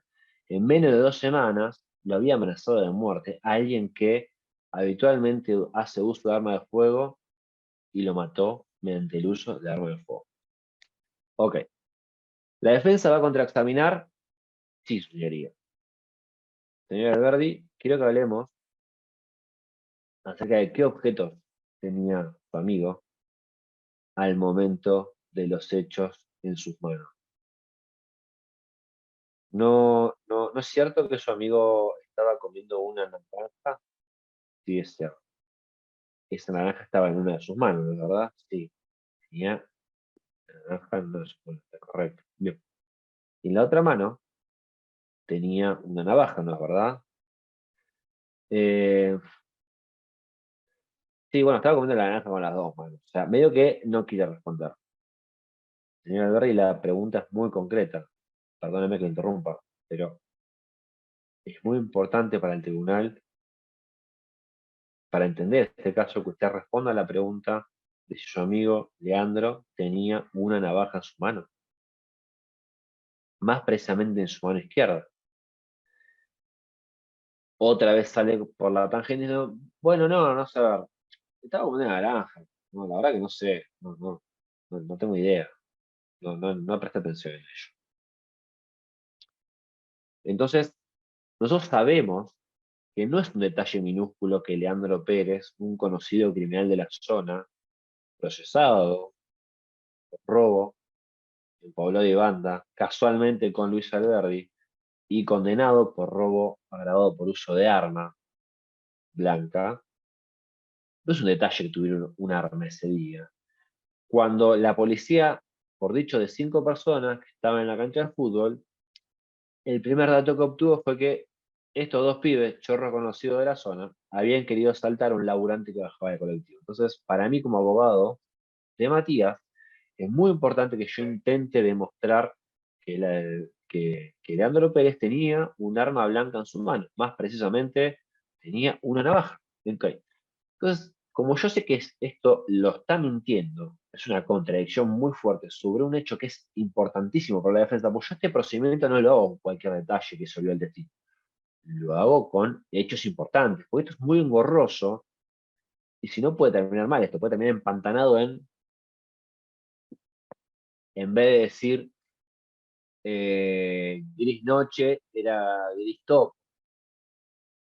En menos de 2 semanas lo había amenazado de muerte a alguien que habitualmente hace uso de arma de fuego y lo mató mediante el uso de arma de fuego. Ok. La defensa va a contraexaminar, sí, señoría. Señor Alberdi, quiero que hablemos acerca de qué objetos tenía su amigo al momento de los hechos en sus manos. No es cierto que su amigo estaba comiendo una naranja. Sí, es cierto. Esa naranja estaba en una de sus manos, ¿no es verdad? Sí. Tenía la naranja en una de sus manos, está correcto. Bien. Y en la otra mano tenía una navaja, ¿no es verdad? Eh, sí, bueno, estaba comiendo la naranja con las dos manos. O sea, medio que no quiere responder. Señor Alberti, la pregunta es muy concreta. Perdóneme que lo interrumpa, pero es muy importante para el tribunal, para entender este caso, que usted responda a la pregunta de si su amigo Leandro tenía una navaja en su mano, más precisamente en su mano izquierda. Otra vez sale por la tangente diciendo, bueno, no sé, a ver, estaba como una naranja. No, la verdad que no sé, no tengo idea, no presté atención en ello. Entonces, nosotros sabemos que no es un detalle minúsculo que Leandro Pérez, un conocido criminal de la zona, procesado por robo en Poblado de Banda, casualmente con Luis Alberdi, y condenado por robo agravado por uso de arma, blanca, no es un detalle que tuvieron un arma ese día. Cuando la policía, por dicho de 5 personas que estaban en la cancha de fútbol, el primer dato que obtuvo fue que estos 2 pibes, chorro conocido de la zona, habían querido asaltar a un laburante que bajaba de colectivo. Entonces, para mí como abogado de Matías, es muy importante que yo intente demostrar que Leandro Pérez tenía un arma blanca en su mano, más precisamente tenía una navaja. Ok. Entonces, como yo sé que esto lo está mintiendo, es una contradicción muy fuerte sobre un hecho que es importantísimo para la defensa, porque yo este procedimiento no lo hago con cualquier detalle que se olvidó el testigo, lo hago con hechos importantes, porque esto es muy engorroso y si no puede terminar mal, esto puede terminar empantanado en vez de decir gris noche, era gris top,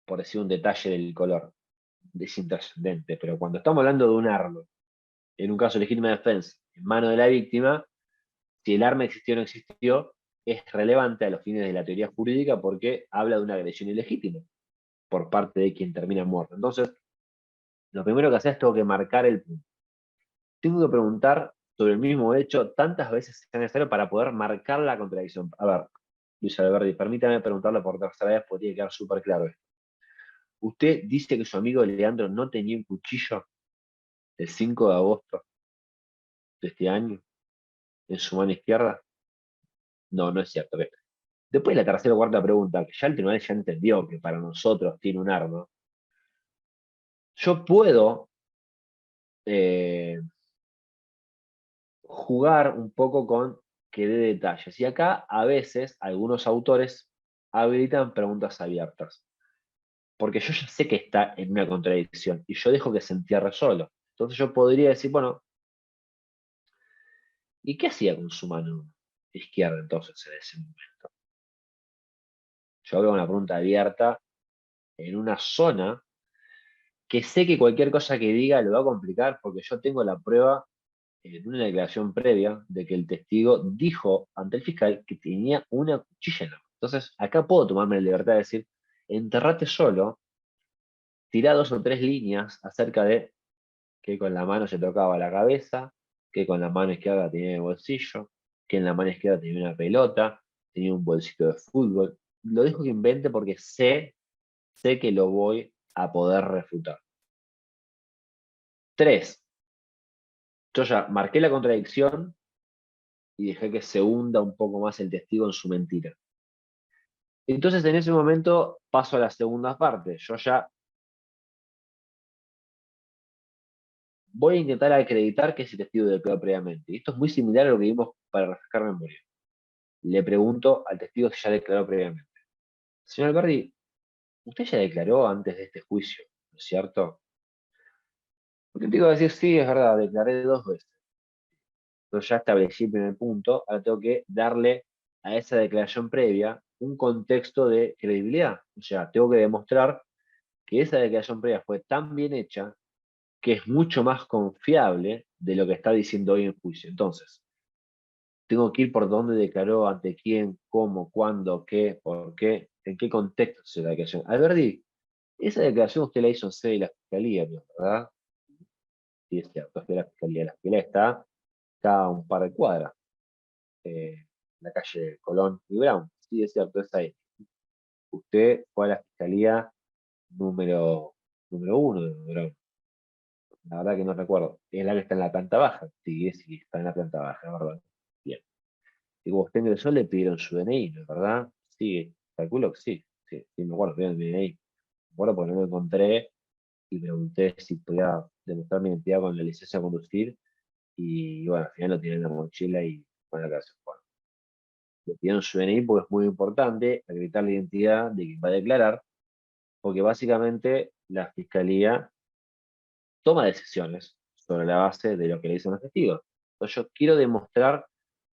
por decir un detalle del color, es intrascendente, pero cuando estamos hablando de un arma, en un caso de legítima defensa, en mano de la víctima, si el arma existió o no existió, es relevante a los fines de la teoría jurídica porque habla de una agresión ilegítima por parte de quien termina muerto. Entonces, lo primero que hacer es tengo que marcar el punto. Tengo que preguntar sobre el mismo hecho tantas veces sea necesario para poder marcar la contradicción. A ver, Luis Alberti, permítame preguntarle por tercera vez porque tiene que quedar súper claro esto. ¿Usted dice que su amigo Leandro no tenía un cuchillo el 5 de agosto de este año en su mano izquierda? No, no es cierto. Después la tercera o cuarta pregunta, que ya el tribunal ya entendió que para nosotros tiene un arma, yo puedo eh, jugar un poco con que dé detalles. Y acá a veces algunos autores habilitan preguntas abiertas, porque yo ya sé que está en una contradicción y yo dejo que se entierre solo. Entonces yo podría decir, bueno, ¿y qué hacía con su mano izquierda entonces en ese momento? Yo hago una pregunta abierta en una zona que sé que cualquier cosa que diga lo va a complicar porque yo tengo la prueba en una declaración previa de que el testigo dijo ante el fiscal que tenía una cuchilla en la mano. Entonces, acá puedo tomarme la libertad de decir, enterrate solo, tirá 2 o 3 líneas acerca de que con la mano se tocaba la cabeza, que con la mano izquierda tenía el bolsillo, que en la mano izquierda tenía una pelota, tenía un bolsito de fútbol. Lo dejo que invente porque sé que lo voy a poder refutar. 3. Yo ya marqué la contradicción y dejé que se hunda un poco más el testigo en su mentira. Entonces en ese momento paso a la segunda parte. Yo ya voy a intentar acreditar que ese testigo declaró previamente. Y esto es muy similar a lo que vimos para refrescar memoria. Le pregunto al testigo si ya declaró previamente. Señor Alberti, usted ya declaró antes de este juicio, ¿no es cierto? El testigo va a decir, sí, es verdad, declaré 2 veces. Entonces ya establecí el primer punto, ahora tengo que darle a esa declaración previa un contexto de credibilidad. O sea, tengo que demostrar que esa declaración previa fue tan bien hecha que es mucho más confiable de lo que está diciendo hoy en juicio. Entonces, tengo que ir por dónde declaró, ante quién, cómo, cuándo, qué, por qué, en qué contexto se la declaración. Alberti, esa declaración usted la hizo en sede de la Fiscalía, ¿no? ¿Verdad? Sí, es cierto, es de la Fiscalía. La Fiscalía está acá a un par de cuadras, en la calle Colón y Brown. Sí, es cierto, es ahí. Usted fue a la Fiscalía número, número 1 de Brown. La verdad que no recuerdo. Es la que está en la planta baja. Sí, está en la planta baja, ¿verdad? Bien. Y como usted ingresó, le pidieron su DNI, ¿no es verdad? Sí, calculo que sí. Sí, me acuerdo, pidieron mi DNI. Me acuerdo porque no lo encontré y pregunté si podía demostrar mi identidad con la licencia a conducir. Y bueno, al final lo tiene en la mochila y fue en la casa. Bueno, le pidieron su DNI porque es muy importante acreditar la identidad de quien va a declarar, porque básicamente la fiscalía toma decisiones sobre la base de lo que le dicen los testigos. Entonces yo quiero demostrar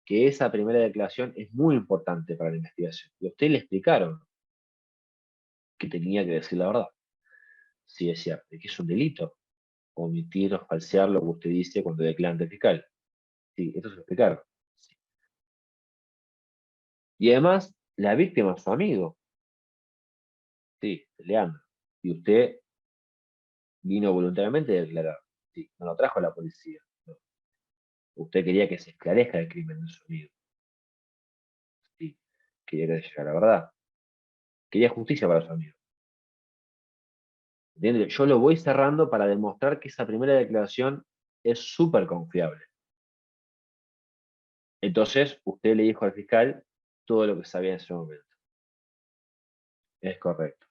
que esa primera declaración es muy importante para la investigación. Y a usted le explicaron que tenía que decir la verdad. Sí, es cierto, y que es un delito omitir o falsear lo que usted dice cuando declara ante el fiscal. Sí, eso se lo explicaron. Sí. Y además, la víctima es su amigo. Sí, Leandro. Y usted vino voluntariamente a declarar. Sí, no lo trajo la policía. No. Usted quería que se esclarezca el crimen de su amigo. Sí, quería que llegara la verdad. Quería justicia para su amigo. ¿Entiende? Yo lo voy cerrando para demostrar que esa primera declaración es súper confiable. Entonces, usted le dijo al fiscal todo lo que sabía en ese momento. Es correcto.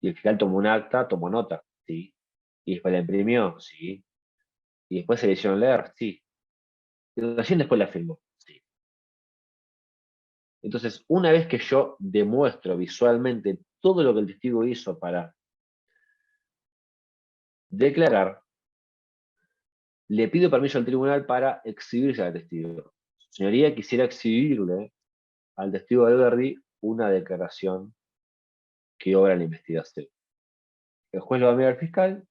Y el fiscal tomó un acta, tomó nota, sí. Y después la imprimió, sí. Y después se le hicieron leer, sí. Y recién después la firmó, sí. Entonces, una vez que yo demuestro visualmente todo lo que el testigo hizo para declarar, le pido permiso al tribunal para exhibirse al testigo. Señoría, quisiera exhibirle al testigo Alberdi una declaración que obra la investigación. El juez lo va a mirar al fiscal,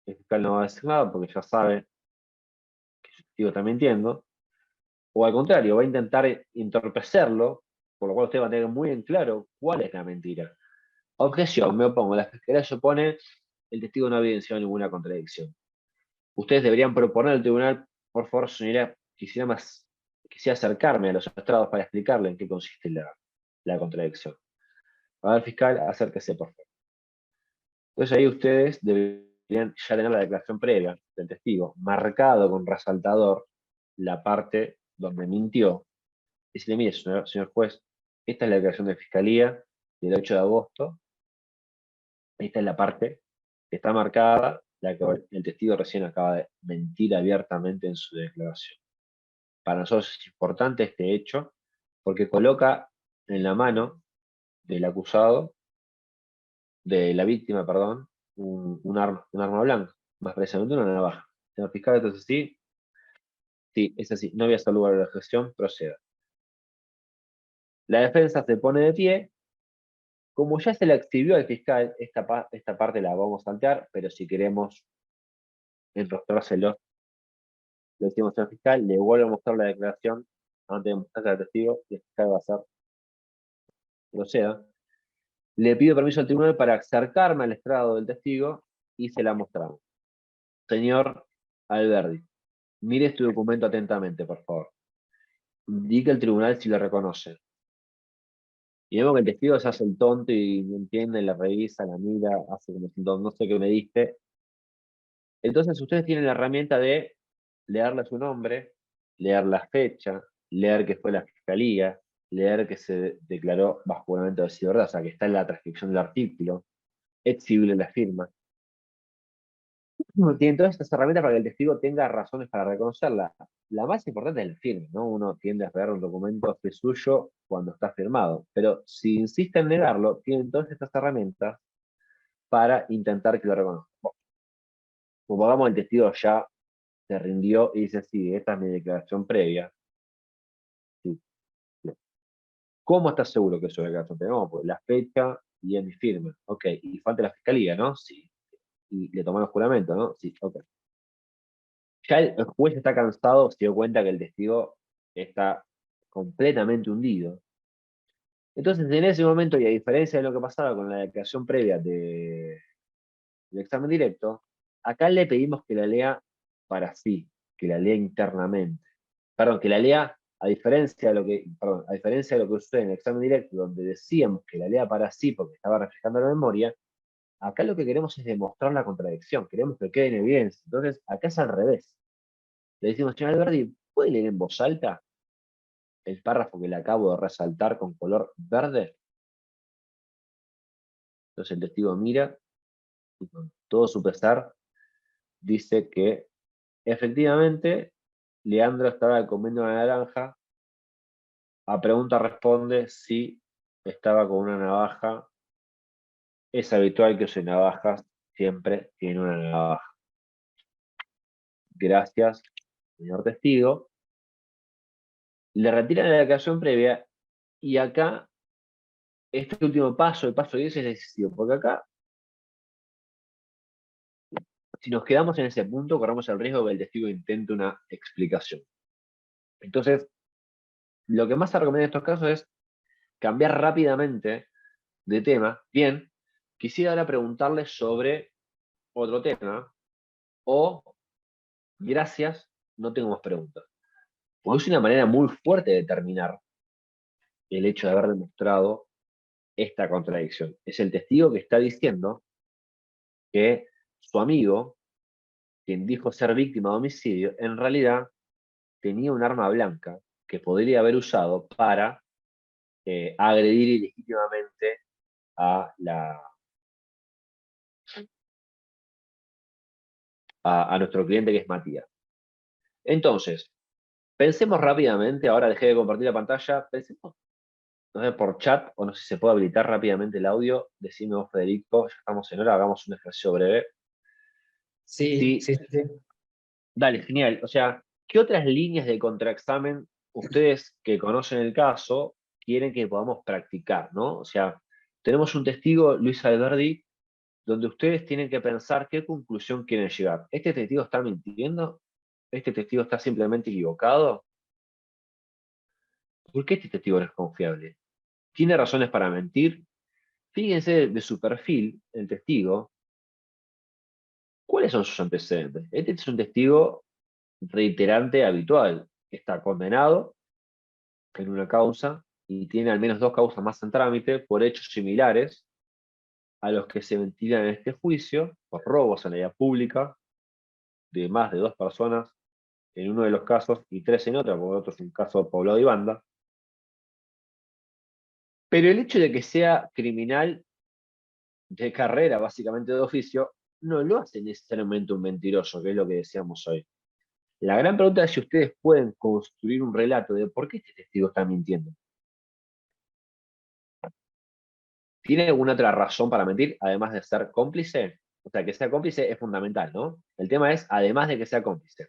el fiscal no va a decir nada porque ya sabe que su testigo está mintiendo, o al contrario, va a intentar entorpecerlo, por lo cual usted va a tener muy en claro cuál es la mentira. Objeción, me opongo. La fiscalía se opone, el testigo no ha evidenciado ninguna contradicción. Ustedes deberían proponer al tribunal, por favor, señoría, quisiera acercarme a los estrados para explicarle en qué consiste la contradicción. A ver, fiscal, acérquese, por favor. Entonces ahí ustedes deberían ya tener la declaración previa del testigo, marcado con resaltador la parte donde mintió. Y decirle, mire, señor juez, esta es la declaración de fiscalía del 8 de agosto, esta es la parte que está marcada, la que el testigo recién acaba de mentir abiertamente en su declaración. Para nosotros es importante este hecho porque coloca en la mano del acusado, de la víctima, perdón, un arma blanca, más precisamente una navaja. Señor fiscal, entonces sí, sí, es así, no había hasta lugar a la objeción, proceda. La defensa se pone de pie. Como ya se la exhibió al fiscal, esta parte la vamos a saltear, pero si queremos enrostrárselo, le decimos al fiscal, le vuelvo a mostrar la declaración antes de mostrarle al testigo, y el fiscal va a hacer, proceda. Le pido permiso al tribunal para acercarme al estrado del testigo y se la mostramos. Señor Alberdi, mire este documento atentamente, por favor. Indique al tribunal si lo reconoce. Y vemos que el testigo se hace el tonto y no entiende, la revisa, la mira, hace como si no sé qué me diste. Entonces ustedes tienen la herramienta de leerle su nombre, leer la fecha, leer que fue la fiscalía, leer que se declaró bajo juramento de decir verdad, o sea, que está en la transcripción del artículo, exhibible la firma. Tienen todas estas herramientas para que el testigo tenga razones para reconocerla. La más importante es el firme, ¿no? Uno tiende a esperar un documento que es suyo cuando está firmado, pero si insiste en negarlo, tienen todas estas herramientas para intentar que lo reconozca. Bueno, supongamos el testigo ya se rindió y dice, sí, esta es mi declaración previa. Sí. ¿Cómo estás seguro que es su declaración previa? No, pues la fecha y en mi firme. Ok, y falta la fiscalía, ¿no? Sí. Y le tomamos juramento, ¿no? Sí, ok. Ya el juez está cansado, se dio cuenta que el testigo está completamente hundido. Entonces, en ese momento, y a diferencia de lo que pasaba con la declaración previa del examen directo, acá le pedimos que la lea para sí, que la lea internamente. Perdón, que la lea a diferencia de lo que sucede en el examen directo, donde decíamos que la lea para sí porque estaba reflejando la memoria, acá lo que queremos es demostrar la contradicción, queremos que quede en evidencia. Entonces, acá es al revés. Le decimos, señor Alberdi, ¿puede leer en voz alta el párrafo que le acabo de resaltar con color verde? Entonces el testigo mira y con todo su pesar dice que efectivamente Leandro estaba comiendo una naranja. A pregunta responde si estaba con una navaja. Es habitual que use navajas, siempre tiene una navaja. Gracias, señor testigo. Le retiran la declaración previa y acá este último paso, el paso 10, es decisivo, porque acá, si nos quedamos en ese punto, corremos el riesgo de que el testigo intente una explicación. Entonces, lo que más se recomienda en estos casos es cambiar rápidamente de tema. Bien, quisiera ahora preguntarle sobre otro tema, o gracias, no tengo más preguntas. Porque es una manera muy fuerte de determinar el hecho de haber demostrado esta contradicción. Es el testigo que está diciendo que su amigo, quien dijo ser víctima de homicidio, en realidad tenía un arma blanca que podría haber usado para agredir ilegítimamente a, a nuestro cliente, que es Matías. Entonces, pensemos rápidamente, ahora dejé de compartir la pantalla, pensemos, no sé, por chat, o no sé si se puede habilitar rápidamente el audio. Decime vos, Federico, ya estamos en hora, hagamos un ejercicio breve. Sí, Sí, sí, sí, sí. dale, genial. O sea, ¿qué otras líneas de contraexamen ustedes que conocen el caso quieren que podamos practicar, ¿no? O sea, tenemos un testigo, Luis Alberdi, donde ustedes tienen que pensar qué conclusión quieren llegar. ¿Este testigo está mintiendo? ¿Este testigo está simplemente equivocado? ¿Por qué este testigo no es confiable? ¿Tiene razones para mentir? Fíjense de su perfil, el testigo, cuáles son sus antecedentes. Este es un testigo reiterante habitual. Está condenado en una causa y tiene al menos 2 causas más en trámite por hechos similares a los que se ventilan en este juicio, por robos en la vía pública de más de 2 personas en uno de los casos y 3 en otro, porque otro es un caso poblado y banda. Pero el hecho de que sea criminal de carrera, básicamente de oficio, no lo hace necesariamente un mentiroso, que es lo que decíamos hoy. La gran pregunta es si ustedes pueden construir un relato de por qué este testigo está mintiendo. ¿Tiene alguna otra razón para mentir, además de ser cómplice? O sea, que sea cómplice es fundamental, ¿no? El tema es, además de que sea cómplice,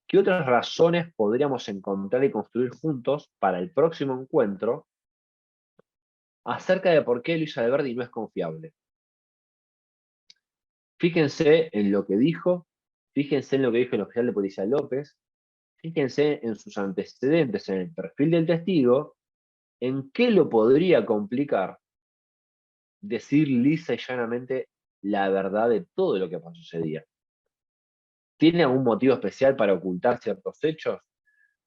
¿qué otras razones podríamos encontrar y construir juntos para el próximo encuentro acerca de por qué Luis Alberdi no es confiable? Fíjense en lo que dijo, fíjense en lo que dijo el oficial de policía López, fíjense en sus antecedentes, en el perfil del testigo, en qué lo podría complicar decir lisa y llanamente la verdad de todo lo que pasó ese día. ¿Tiene algún motivo especial para ocultar ciertos hechos?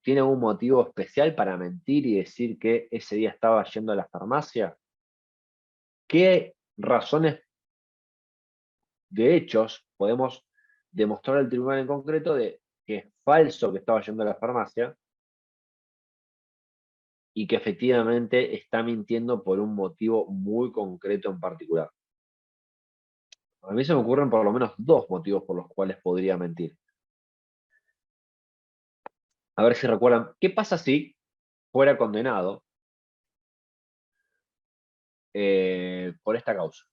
¿Tiene algún motivo especial para mentir y decir que ese día estaba yendo a la farmacia? ¿Qué razones de hechos podemos demostrar al tribunal en concreto de que es falso que estaba yendo a la farmacia y que efectivamente está mintiendo por un motivo muy concreto en particular? A mí se me ocurren por lo menos 2 motivos por los cuales podría mentir. A ver si recuerdan, ¿qué pasa si fuera condenado por esta causa?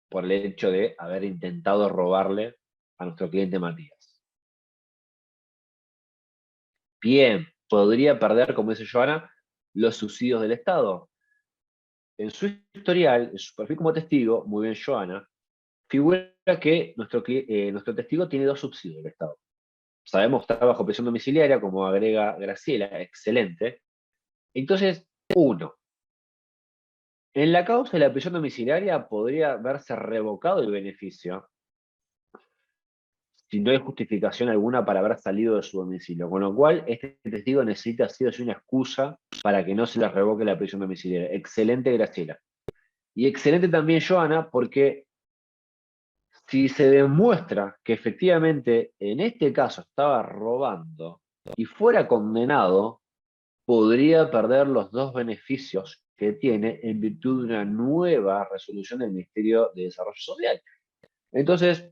Por el hecho de haber intentado robarle a nuestro cliente Matías. Bien, podría perder, como dice Joana, los subsidios del Estado. En su historial, en su perfil como testigo, muy bien Joana, figura que nuestro testigo tiene 2 subsidios del Estado. Sabemos que está bajo prisión domiciliaria, como agrega Graciela, excelente. Entonces, 1. En la causa de la prisión domiciliaria podría haberse revocado el beneficio si no hay justificación alguna para haber salido de su domicilio, con lo cual este testigo necesita sí o sí una excusa para que no se le revoque la prisión domiciliaria. Excelente, Graciela. Y excelente también, Joana, porque si se demuestra que efectivamente en este caso estaba robando y fuera condenado, podría perder los 2 beneficios que tiene en virtud de una nueva resolución del Ministerio de Desarrollo Social. Entonces,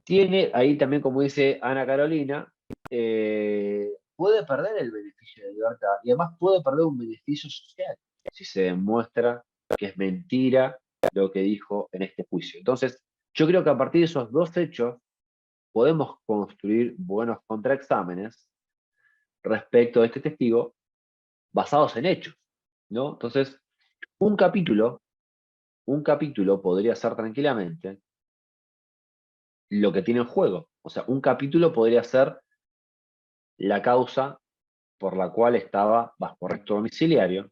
tiene ahí también, como dice Ana Carolina, puede perder el beneficio de libertad y además puede perder un beneficio social si se demuestra que es mentira lo que dijo en este juicio. Entonces, yo creo que a partir de esos 2 hechos podemos construir buenos contraexámenes respecto de este testigo basados en hechos, ¿no? Entonces, un capítulo, un capítulo podría ser tranquilamente lo que tiene en juego. O sea, un capítulo podría ser la causa por la cual estaba bajo arresto domiciliario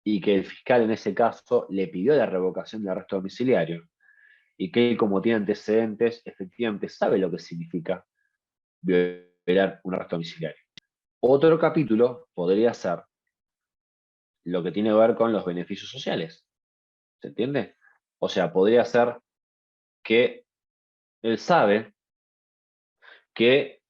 y que el fiscal en ese caso le pidió la revocación del arresto domiciliario. y que él, como tiene antecedentes, efectivamente sabe lo que significa violar un arresto domiciliario. Otro capítulo podría ser lo que tiene que ver con los beneficios sociales. ¿Se entiende? O sea, podría ser que él sabe que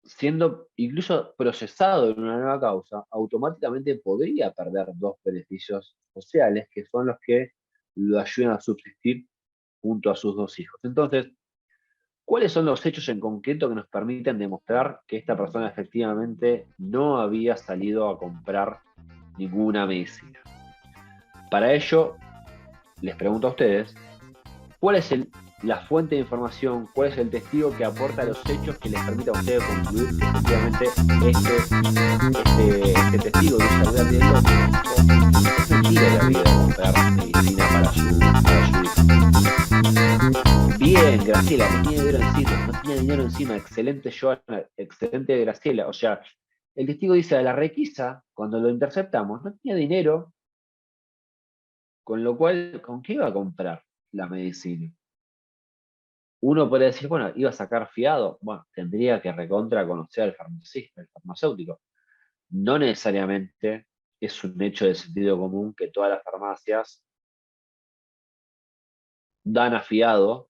siendo incluso procesado en una nueva causa, automáticamente podría perder dos beneficios sociales, que son los que lo ayudan a subsistir junto a sus dos hijos. Entonces, ¿cuáles son los hechos en concreto que nos permiten demostrar que esta persona efectivamente no había salido a comprar ninguna medicina? Para ello, les pregunto a ustedes, ¿cuál es la fuente de información, cuál es el testigo que aporta los hechos que les permita a ustedes concluir que efectivamente este testigo de salud de riesgo es mentira que había de comprar medicina para su hijo? Bien, Graciela, no tenía dinero encima, no tenía dinero encima, excelente Joana, excelente Graciela. O sea, el testigo dice de la requisa, cuando lo interceptamos, no tenía dinero, con lo cual, ¿con qué iba a comprar la medicina? Uno puede decir, bueno, iba a sacar fiado. Bueno, tendría que recontra conocer al farmacista, al farmacéutico. No necesariamente es un hecho de sentido común que todas las farmacias dan a fiado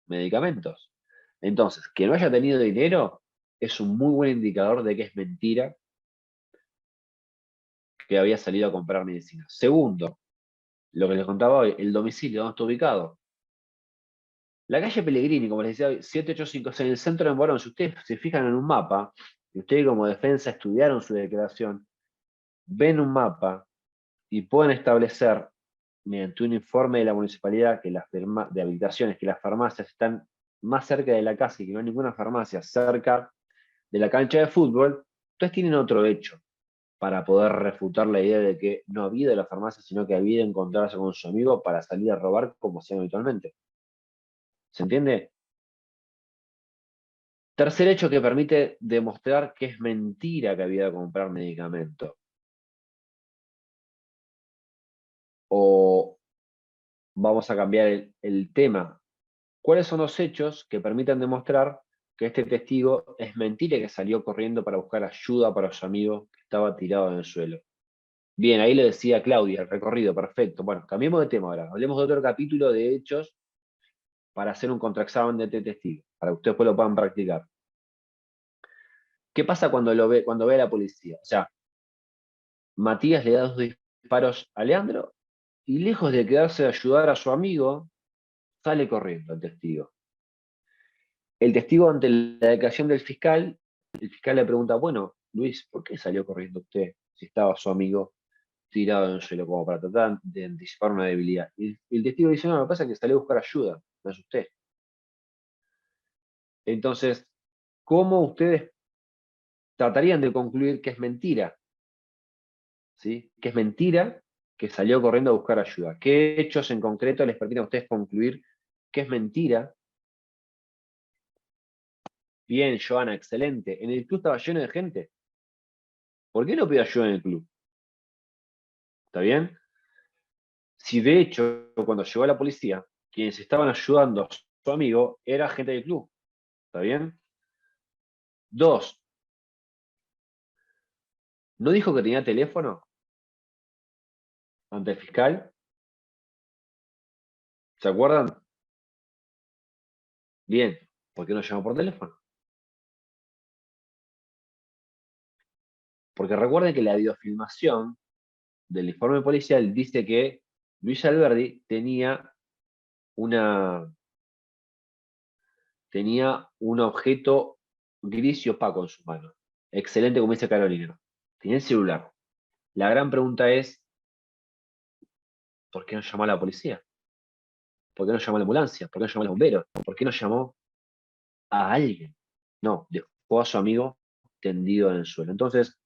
medicamentos. Entonces, que no haya tenido dinero es un muy buen indicador de que es mentira que había salido a comprar medicina. Segundo, lo que les contaba hoy, el domicilio, ¿dónde está ubicado? La calle Pellegrini, como les decía hoy, 7856, en el centro de Morón. Si ustedes se fijan en un mapa, y ustedes como defensa estudiaron su declaración, ven un mapa y pueden establecer, mediante un informe de la municipalidad que de habitaciones, que las farmacias están más cerca de la casa y que no hay ninguna farmacia cerca de la cancha de fútbol, entonces tienen otro hecho para poder refutar la idea de que no había ido a la farmacia, sino que había ido a encontrarse con su amigo para salir a robar como hacían habitualmente. ¿Se entiende? Tercer hecho que permite demostrar que es mentira que había ido a comprar medicamento. O vamos a cambiar el tema. ¿Cuáles son los hechos que permiten demostrar que este testigo es mentira y que salió corriendo para buscar ayuda para su amigo que estaba tirado en el suelo? Bien, ahí le decía Claudia, el recorrido, perfecto. Bueno, cambiemos de tema ahora. Hablemos de otro capítulo de hechos para hacer un contraexamen de este testigo, para que ustedes después lo puedan practicar. ¿Qué pasa cuando ve a la policía? O sea, Matías le da dos disparos a Leandro y lejos de quedarse a ayudar a su amigo, sale corriendo el testigo. El testigo, ante la declaración del fiscal, el fiscal le pregunta, bueno, Luis, ¿por qué salió corriendo usted si estaba su amigo tirado en el suelo como para tratar de anticipar una debilidad? Y el testigo dice, no, lo que pasa es que salió a buscar ayuda, me asusté. Entonces, ¿cómo ustedes tratarían de concluir que es mentira? ¿Sí? Que es mentira que salió corriendo a buscar ayuda. ¿Qué hechos en concreto les permiten a ustedes concluir que es mentira? Bien, Joana, excelente. En el club estaba lleno de gente. ¿Por qué no pidió ayuda en el club? ¿Está bien? Si de hecho, cuando llegó la policía, quienes estaban ayudando a su amigo era gente del club. ¿Está bien? Dos, ¿no dijo que tenía teléfono ante el fiscal? ¿Se acuerdan? Bien, ¿por qué no llamó por teléfono? Porque recuerden que la videofilmación del informe policial dice que Luis Alberdi tenía un objeto gris y opaco en su mano. Excelente, como dice Carolina. Tenía el celular. La gran pregunta es, ¿por qué no llamó a la policía? ¿Por qué no llamó a la ambulancia? ¿Por qué no llamó a los bomberos? ¿Por qué no llamó a alguien? No, dejó a su amigo tendido en el suelo. Entonces,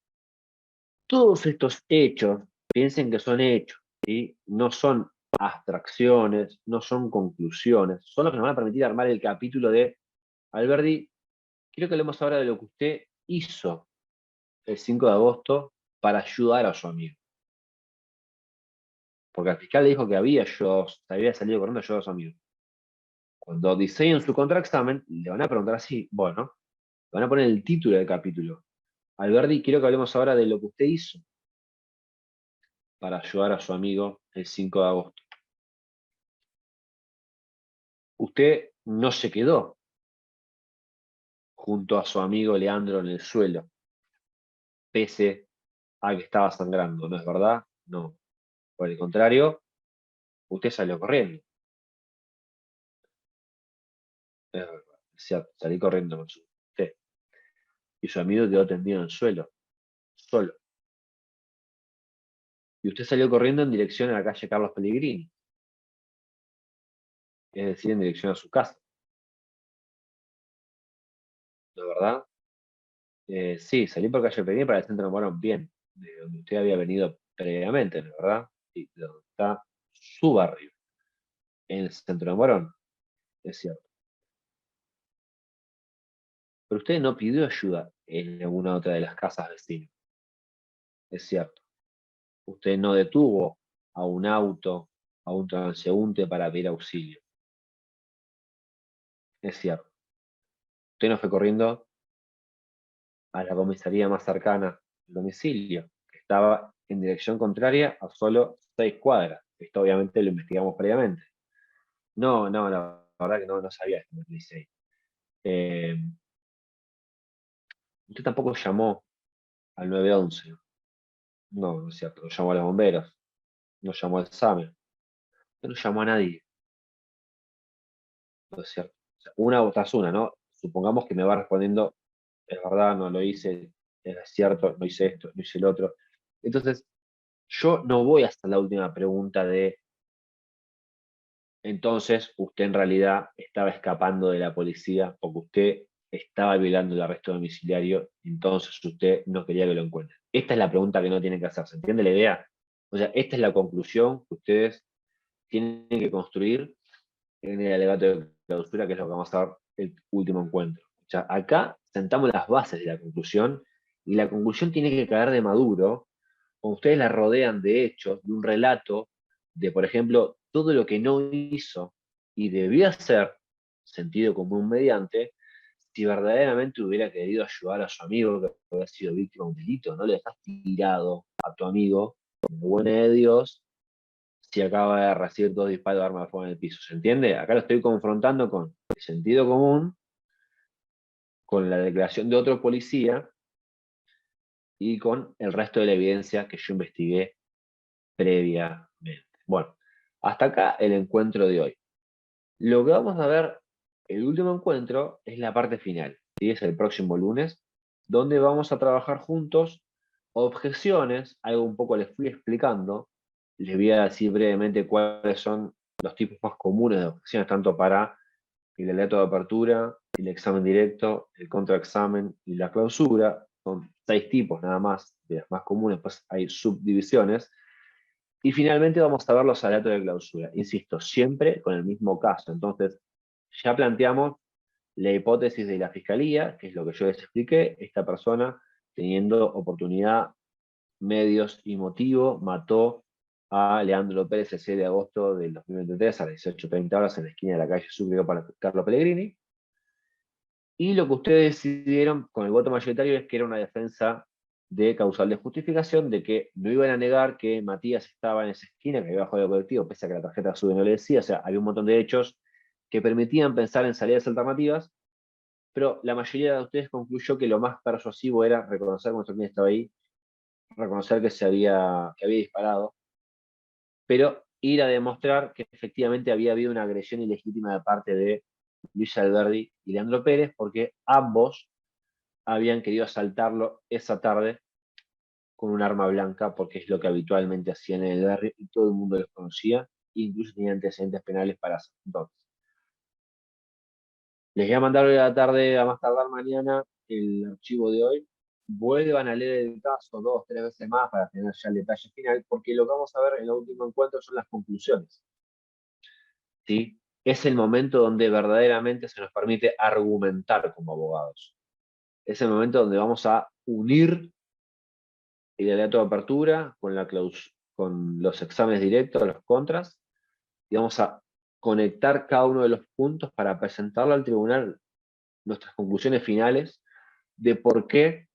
todos estos hechos, piensen que son hechos, ¿sí? No son abstracciones, no son conclusiones, son los que nos van a permitir armar el capítulo de Alberdi. Quiero que hablemos ahora de lo que usted hizo el 5 de agosto para ayudar a su amigo. porque al fiscal le dijo que había salido corriendo yo a dos amigos. Cuando diseñen su contraexamen, le van a preguntar así, bueno, le van a poner el título del capítulo. Alberdi, quiero que hablemos ahora de lo que usted hizo para ayudar a su amigo el 5 de agosto. Usted no se quedó junto a su amigo Leandro en el suelo, pese a que estaba sangrando, ¿no es verdad? No. Por el contrario, usted salió corriendo. Es verdad, es cierto, salí corriendo con usted. Y su amigo quedó tendido en el suelo, solo. Y usted salió corriendo en dirección a la calle Carlos Pellegrini, es decir, en dirección a su casa, ¿no es verdad? Sí, salí por calle Pellegrini para el centro de Morón, bien, de donde usted había venido previamente, ¿no es verdad? Sí, de donde está su barrio, en el centro de Morón, es cierto. Pero usted no pidió ayuda en alguna otra de las casas vecinas, es cierto. Usted no detuvo a un auto, a un transeúnte para pedir auxilio, es cierto. Usted no fue corriendo a la comisaría más cercana al domicilio, que estaba en dirección contraria a solo 6 cuadras. Esto obviamente lo investigamos previamente. No, no, la verdad que no sabía esto, me dice. Usted tampoco llamó al 911. No, no es cierto. No llamó a los bomberos. No llamó al SAME. No llamó a nadie. No es cierto. O sea, una tras una, ¿no? Supongamos que me va respondiendo, es verdad, no lo hice, es cierto, no hice esto, no hice el otro. Entonces, yo no voy hasta la última pregunta de, entonces, usted en realidad estaba escapando de la policía porque usted estaba violando el arresto domiciliario, entonces usted no quería que lo encuentren. Esta es la pregunta que no tienen que hacer, ¿se entiende la idea? O sea, esta es la conclusión que ustedes tienen que construir en el alegato de clausura, que es lo que vamos a ver el último encuentro. O sea, acá sentamos las bases de la conclusión y la conclusión tiene que caer de maduro, cuando ustedes la rodean de hechos, de un relato, de, por ejemplo, todo lo que no hizo y debió hacer, sentido común mediante, si verdaderamente hubiera querido ayudar a su amigo que había sido víctima de un delito. No le dejas tirado a tu amigo, de buena de Dios, si acaba de recibir 2 disparos de arma de fuego en el piso. ¿Se entiende? Acá lo estoy confrontando con el sentido común, con la declaración de otro policía y con el resto de la evidencia que yo investigué previamente. Bueno, hasta acá el encuentro de hoy. Lo que vamos a ver, el último encuentro, es la parte final, ¿sí? Es el próximo lunes, donde vamos a trabajar juntos objeciones, algo un poco les fui explicando, les voy a decir brevemente cuáles son los tipos más comunes de objeciones, tanto para el alegato de apertura, el examen directo, el contraexamen y la clausura. Son 6 tipos nada más, de las más comunes, pues hay subdivisiones. Y finalmente vamos a ver los aleatos de clausura. Insisto, siempre con el mismo caso. Entonces, ya planteamos la hipótesis de la fiscalía, que es lo que yo les expliqué. Esta persona, teniendo oportunidad, medios y motivo, mató a Leandro Pérez el 6 de agosto del 2023 a las 18:30 horas en la esquina de la calle Sucre para Carlos Pellegrini. Y lo que ustedes decidieron con el voto mayoritario es que era una defensa de causal de justificación, de que no iban a negar que Matías estaba en esa esquina, que había bajado del colectivo, pese a que la tarjeta SUBE no le decía. O sea, había un montón de hechos que permitían pensar en salidas alternativas, pero la mayoría de ustedes concluyó que lo más persuasivo era reconocer que quién estaba ahí, reconocer que había disparado, pero ir a demostrar que efectivamente había habido una agresión ilegítima de parte de Luis Alberdi y Leandro Pérez, porque ambos habían querido asaltarlo esa tarde con un arma blanca, porque es lo que habitualmente hacían en el barrio y todo el mundo los conocía, incluso tenían antecedentes penales para hacer. Entonces, les voy a mandar hoy a la tarde, a más tardar mañana, el archivo de hoy. Vuelvan a leer el caso 2 o 3 veces más para tener ya el detalle final, porque lo que vamos a ver en el último encuentro son las conclusiones. ¿Sí? Es el momento donde verdaderamente se nos permite argumentar como abogados. Es el momento donde vamos a unir el aleato de apertura con la con los exámenes directos, los contras, y vamos a conectar cada uno de los puntos para presentarle al tribunal nuestras conclusiones finales de por qué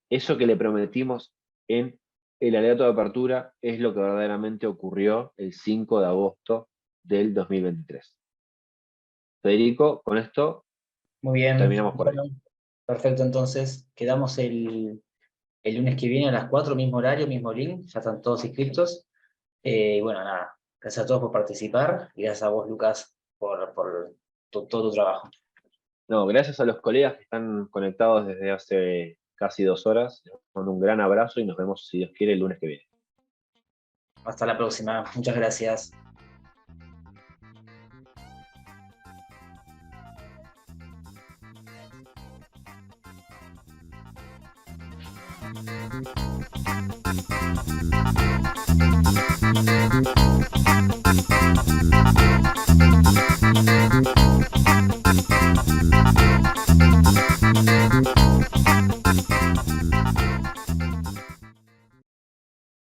eso que le prometimos en el alegato de apertura es lo que verdaderamente ocurrió el 5 de agosto del 2023. Federico, con esto Muy bien. terminamos por ahí. Bueno, perfecto, entonces quedamos el lunes que viene a las 4, mismo horario, mismo link, ya están todos inscritos. Bueno, nada, gracias a todos por participar y gracias a vos, Lucas, por todo tu trabajo. No, gracias a los colegas que están conectados desde hace casi 2 horas. Les mando un gran abrazo y nos vemos, si Dios quiere, el lunes que viene. Hasta la próxima. Muchas gracias.